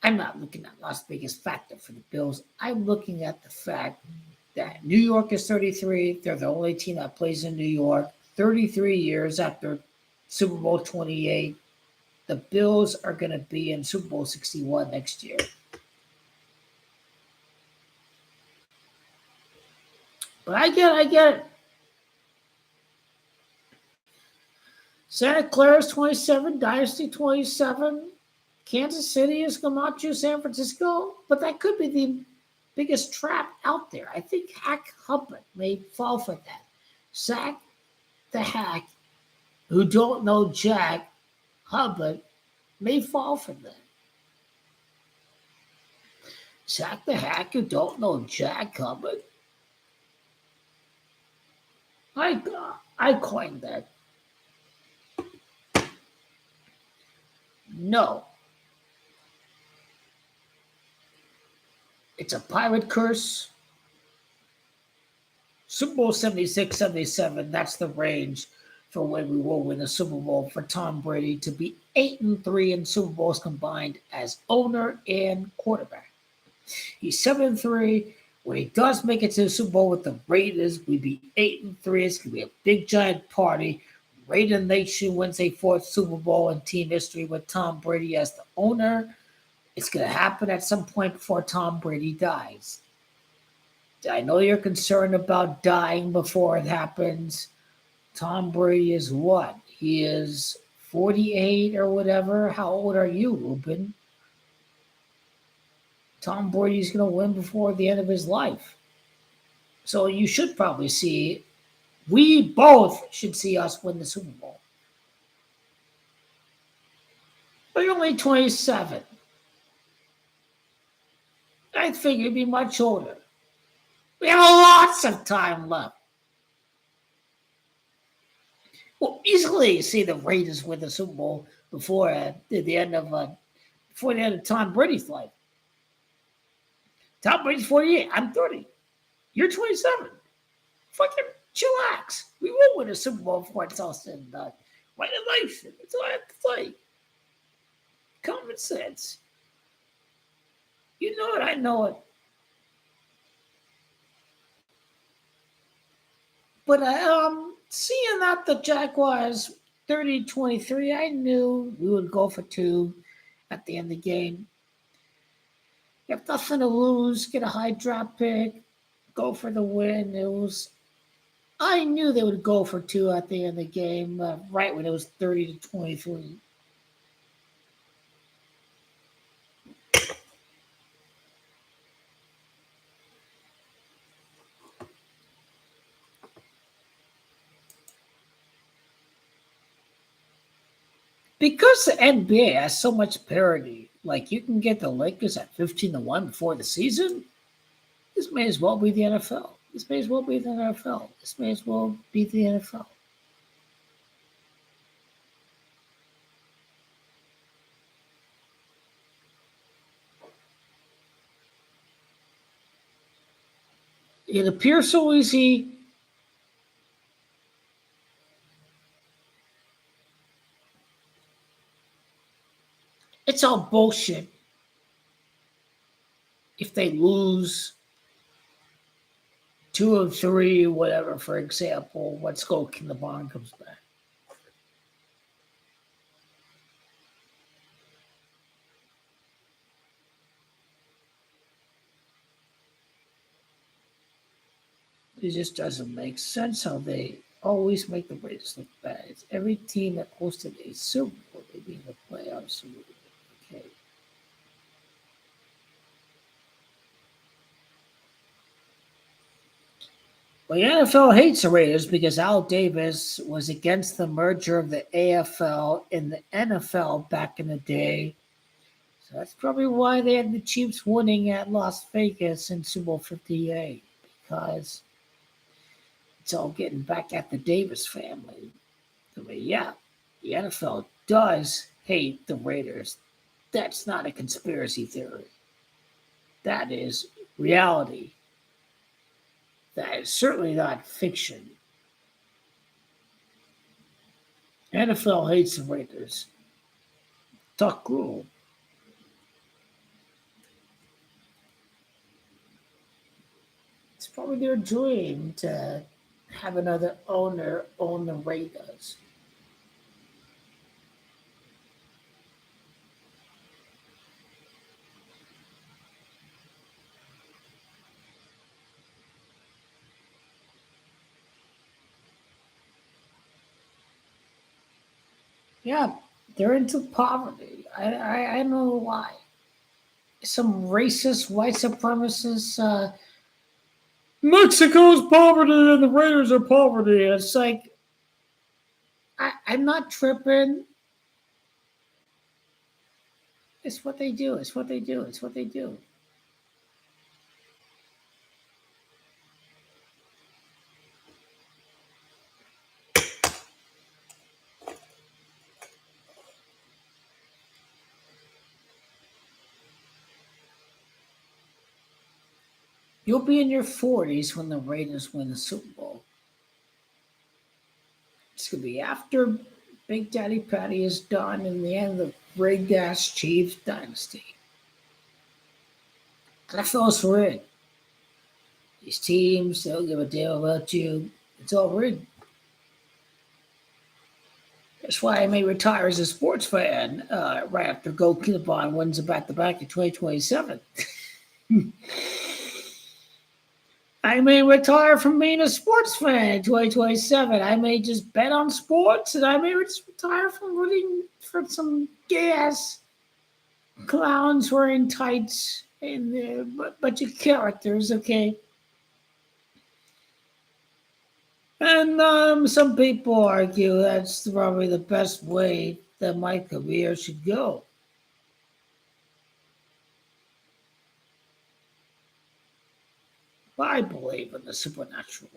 I'm not looking at Las Vegas factor for the Bills. I'm looking at the fact that New York is 33. They're the only team that plays in New York. 33 years after Super Bowl 28. The Bills are going to be in Super Bowl 61 next year. But I get it. Santa Clara is 27, Dynasty 27. Kansas City is Camacho, San Francisco. But that could be the biggest trap out there. I think Hack Hubbard may fall for that. Zach the Hack, who don't know Jack Hubbard, may fall for that. Zach the Hack, who don't know Jack Hubbard. I I coined that. No, it's a pirate curse. Super Bowl 76, 77. That's the range for when we will win a Super Bowl for Tom Brady to be 8-3 in Super Bowls combined as owner and quarterback. He's 7-3. When he does make it to the Super Bowl with the Raiders, we'd be 8-3. It's gonna be a big giant party. Raider Nation wins a fourth Super Bowl in team history with Tom Brady as the owner. It's gonna happen at some point before Tom Brady dies. I know you're concerned about dying before it happens. Tom Brady is what? He is 48 or whatever. How old are you, Ruben? Tom Brady's going to win before the end of his life. So you should probably see, we both should see us win the Super Bowl. But you're only 27. I think you'd be much older. We have lots of time left. We'll easily see the Raiders win the Super Bowl before the end of Tom Brady's life. Tom Brady's 48. I'm 30. You're 27. Fucking chillax. We will win a Super Bowl before it's all said and done. Why the life? That's all I have to say. Common sense. You know it. I know it. But seeing that the Jaguars 30-23, I knew we would go for two at the end of the game. You have nothing to lose. Get a high draft pick. Go for the win. I knew they would go for two at the end of the game, right when it was 30-23. Because the NBA has so much parity, like you can get the Lakers at 15-1 before the season. This may as well be the NFL. This may as well be the NFL. This may as well be the NFL. It appears so easy. It's all bullshit. If they lose 2 of 3, whatever, for example, let's go LeBron comes back. It just doesn't make sense how they always make the Raiders look bad. It's every team that hosted a Super Bowl, they be in the playoffs. Okay. Well, the NFL hates the Raiders because Al Davis was against the merger of the AFL and the NFL back in the day. So that's probably why they had the Chiefs winning at Las Vegas in Super Bowl 58, because it's all getting back at the Davis family. I mean, yeah, the NFL does hate the Raiders. That's not a conspiracy theory. That is reality. That is certainly not fiction. NFL hates the Raiders. Tuck rule. It's probably their dream to have another owner own the Raiders. Yeah, they're into poverty. I don't know why. some racist white supremacists. Mexico's poverty and the Raiders are poverty. It's like I'm not tripping. It's what they do. It's what they do. It's what they do. You'll be in your 40s when the Raiders win the Super Bowl. It's going to be after Big Daddy Patty is done and the end of the rigged ass Chiefs dynasty. NFL's rigged. These teams, they don't give a damn about you. It's all rigged. That's why I may retire as a sports fan right after Go Killabon wins a back-to-back in 2027. I may retire from being a sports fan in 2027. I may just bet on sports, and I may just retire from rooting for some gay-ass clowns wearing tights and a bunch of characters, okay? And some people argue that's probably the best way that my career should go. But I believe in the supernatural.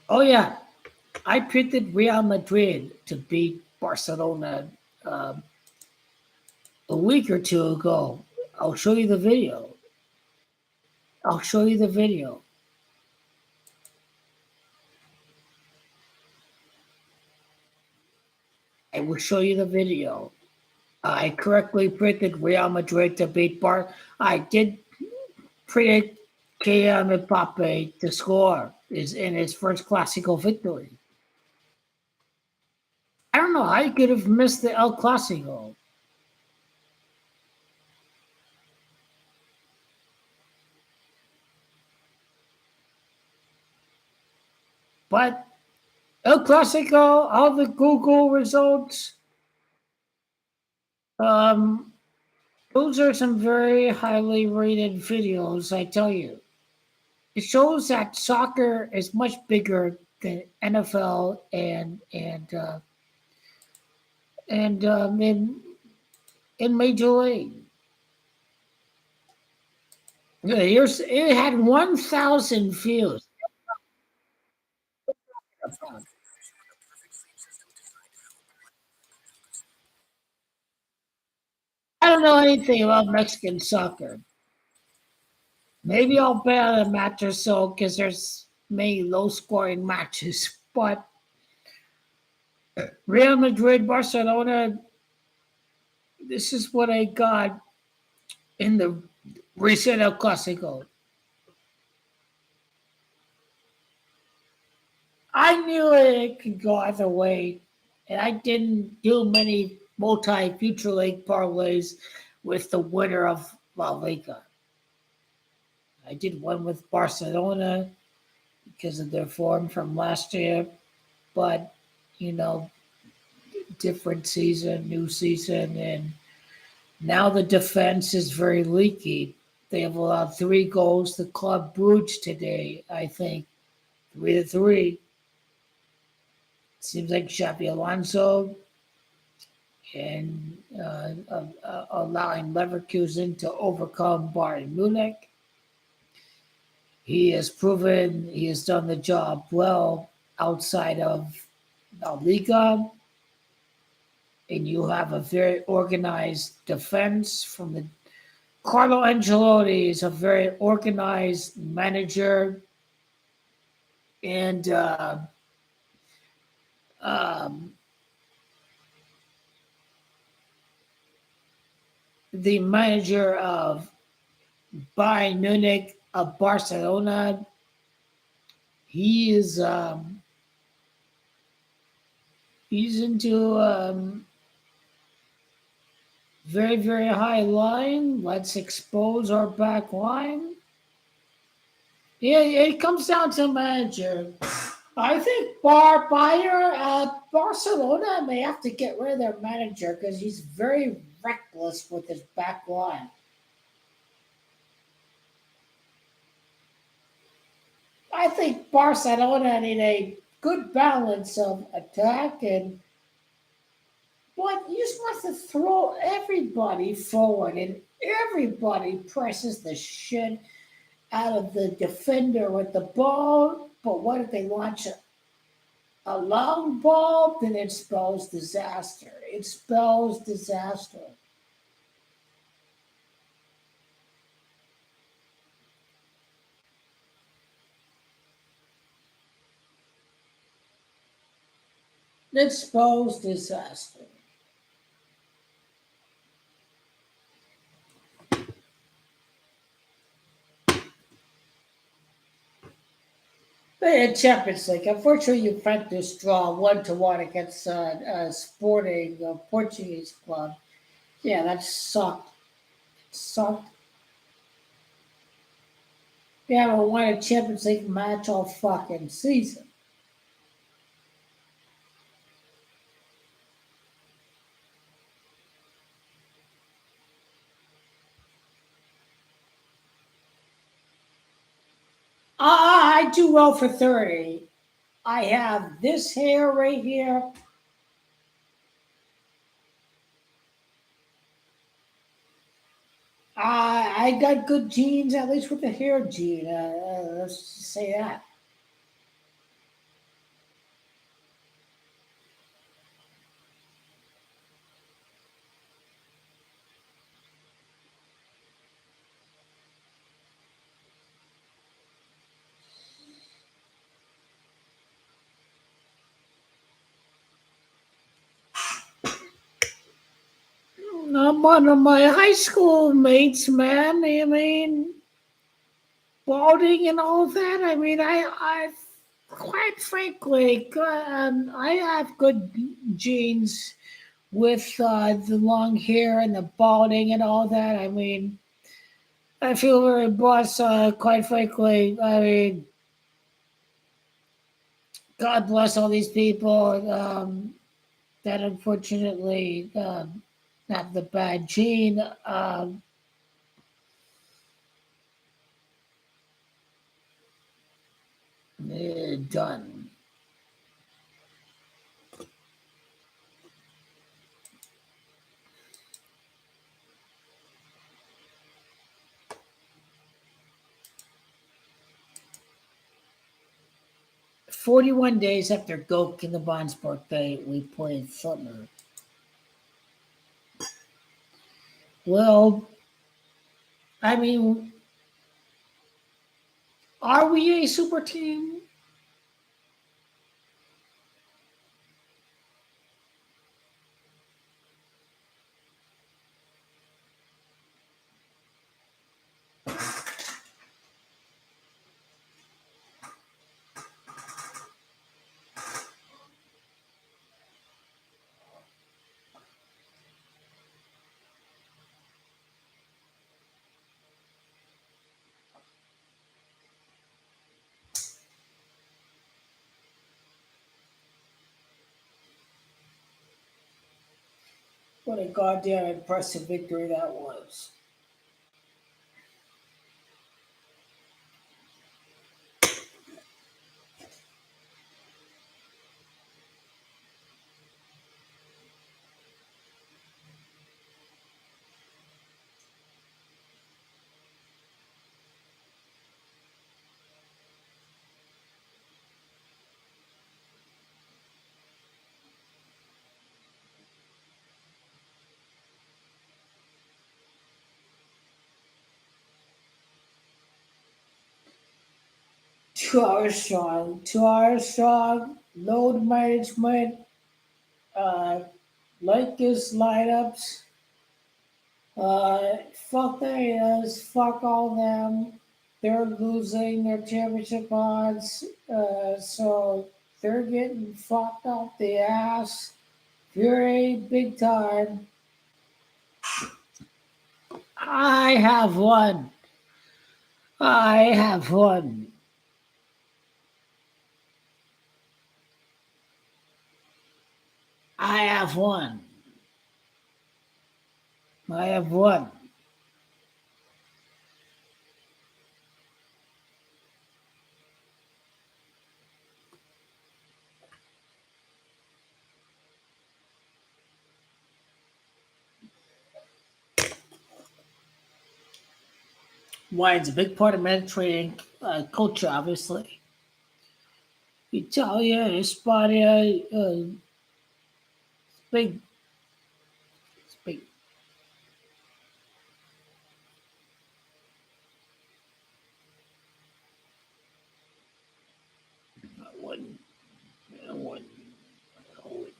Oh, yeah. I predicted Real Madrid to beat Barcelona a week or two ago. I'll show you the video. I'll show you the video. I will show you the video. I correctly predicted Real Madrid to beat Bar. I did predict Kylian Mbappe to score is in his first Clasico victory. I don't know how you could have missed the El Clasico. But El Clasico, all the Google results, um, those are some very highly rated videos, I tell you. It shows that soccer is much bigger than NFL and in Major League. Yeah, it had 1,000 views. I don't know anything about Mexican soccer. Maybe I'll bet on a match or so because there's many low scoring matches. But Real Madrid, Barcelona, this is what I got in the recent El Clasico. I knew it could go either way, and I didn't do many multi future league parlays with the winner of La Liga. I did one with Barcelona because of their form from last year, but you know, different season, new season, and now the defense is very leaky. They have allowed 3 goals to Club Brugge today, I think, 3-3. Seems like Xabi Alonso and allowing Leverkusen to overcome Bayern Munich. He has proven he has done the job well outside of La Liga. And you have a very organized defense from the Carlo Ancelotti is a very organized manager, and um, the manager of Bayern Munich of Barcelona, he is he's into very, very high line. Let's expose our back line. Yeah, it comes down to manager. I think Barcelona may have to get rid of their manager because he's very reckless with his back line. I think Barcelona need a good balance of attack and but you just want to throw everybody forward and everybody presses the shit out of the defender with the ball. But what if they launch a long ball? Then it spells disaster. It spells disaster. It spells disaster. In Champions League, unfortunately, Juventus draw 1-1 against Sporting Portuguese club. Yeah, that sucked. Sucked. We haven't won a Champions League match all fucking season. I do well for 30. I have this hair right here. I got good genes, at least with the hair gene. Let's just say that. One of my high school mates, man. I mean, balding and all that. I mean, quite frankly, I have good genes with the long hair and the balding and all that. I mean, I feel very blessed. Quite frankly, I mean, God bless all these people that unfortunately have the bad gene. Done. 41 days after Gok and the Bond's birthday, we played Thunder. Well, I mean, are we a super team? What a goddamn impressive victory that was. Two hours strong, load management, uh, Lakers lineups. Fuck the haters, fuck all them. They're losing their championship odds, so they're getting fucked off the ass. Fury, big time. I have one. I have one. I have one. I have one. Wine's a big part of Mediterranean culture, obviously. Italia, Hispania, big, it's big. I wouldn't, I wouldn't, I wouldn't.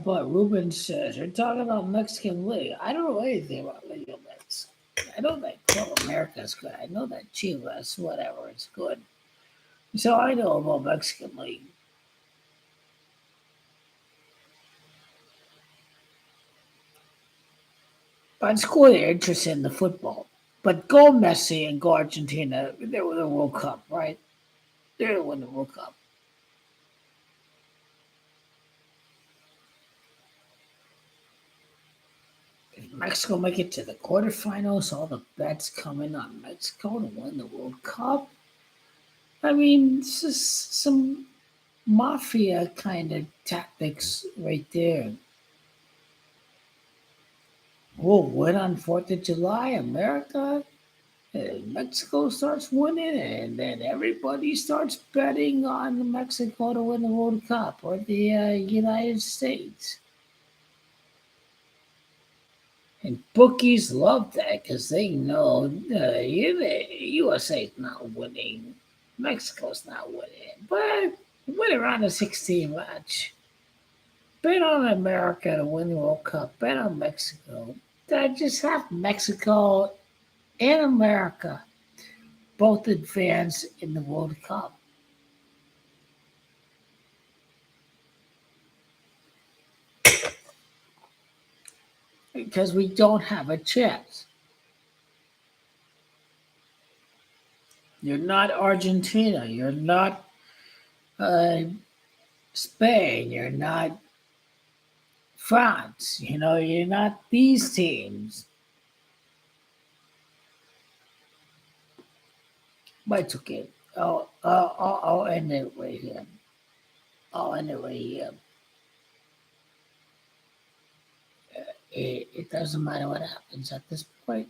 But Ruben says, you're talking about Mexican League. I don't know anything about Liga Mex. I know that Club America's good. I know that Chivas, whatever, is good. So I know about Mexican League. But it's cool they're interested in the football. But go Messi and go Argentina. They win the World Cup, right? They're going to win the World Cup. If Mexico make it to the quarterfinals, all the bets coming on Mexico to win the World Cup. I mean, it's just some mafia kind of tactics right there. We'll win on 4th of July, America. And Mexico starts winning, and then everybody starts betting on Mexico to win the World Cup or the United States. And bookies love that because they know USA's not winning, Mexico's not winning, but win around the 16 match. Bet on America to win the World Cup. Bet on Mexico. I just have Mexico and America both advance in the World Cup. Because we don't have a chance. You're not Argentina. You're not uh, Spain. You're not France. You're not these teams. But it's okay. I'll end it right here. I'll end it right here. It doesn't matter what happens at this point.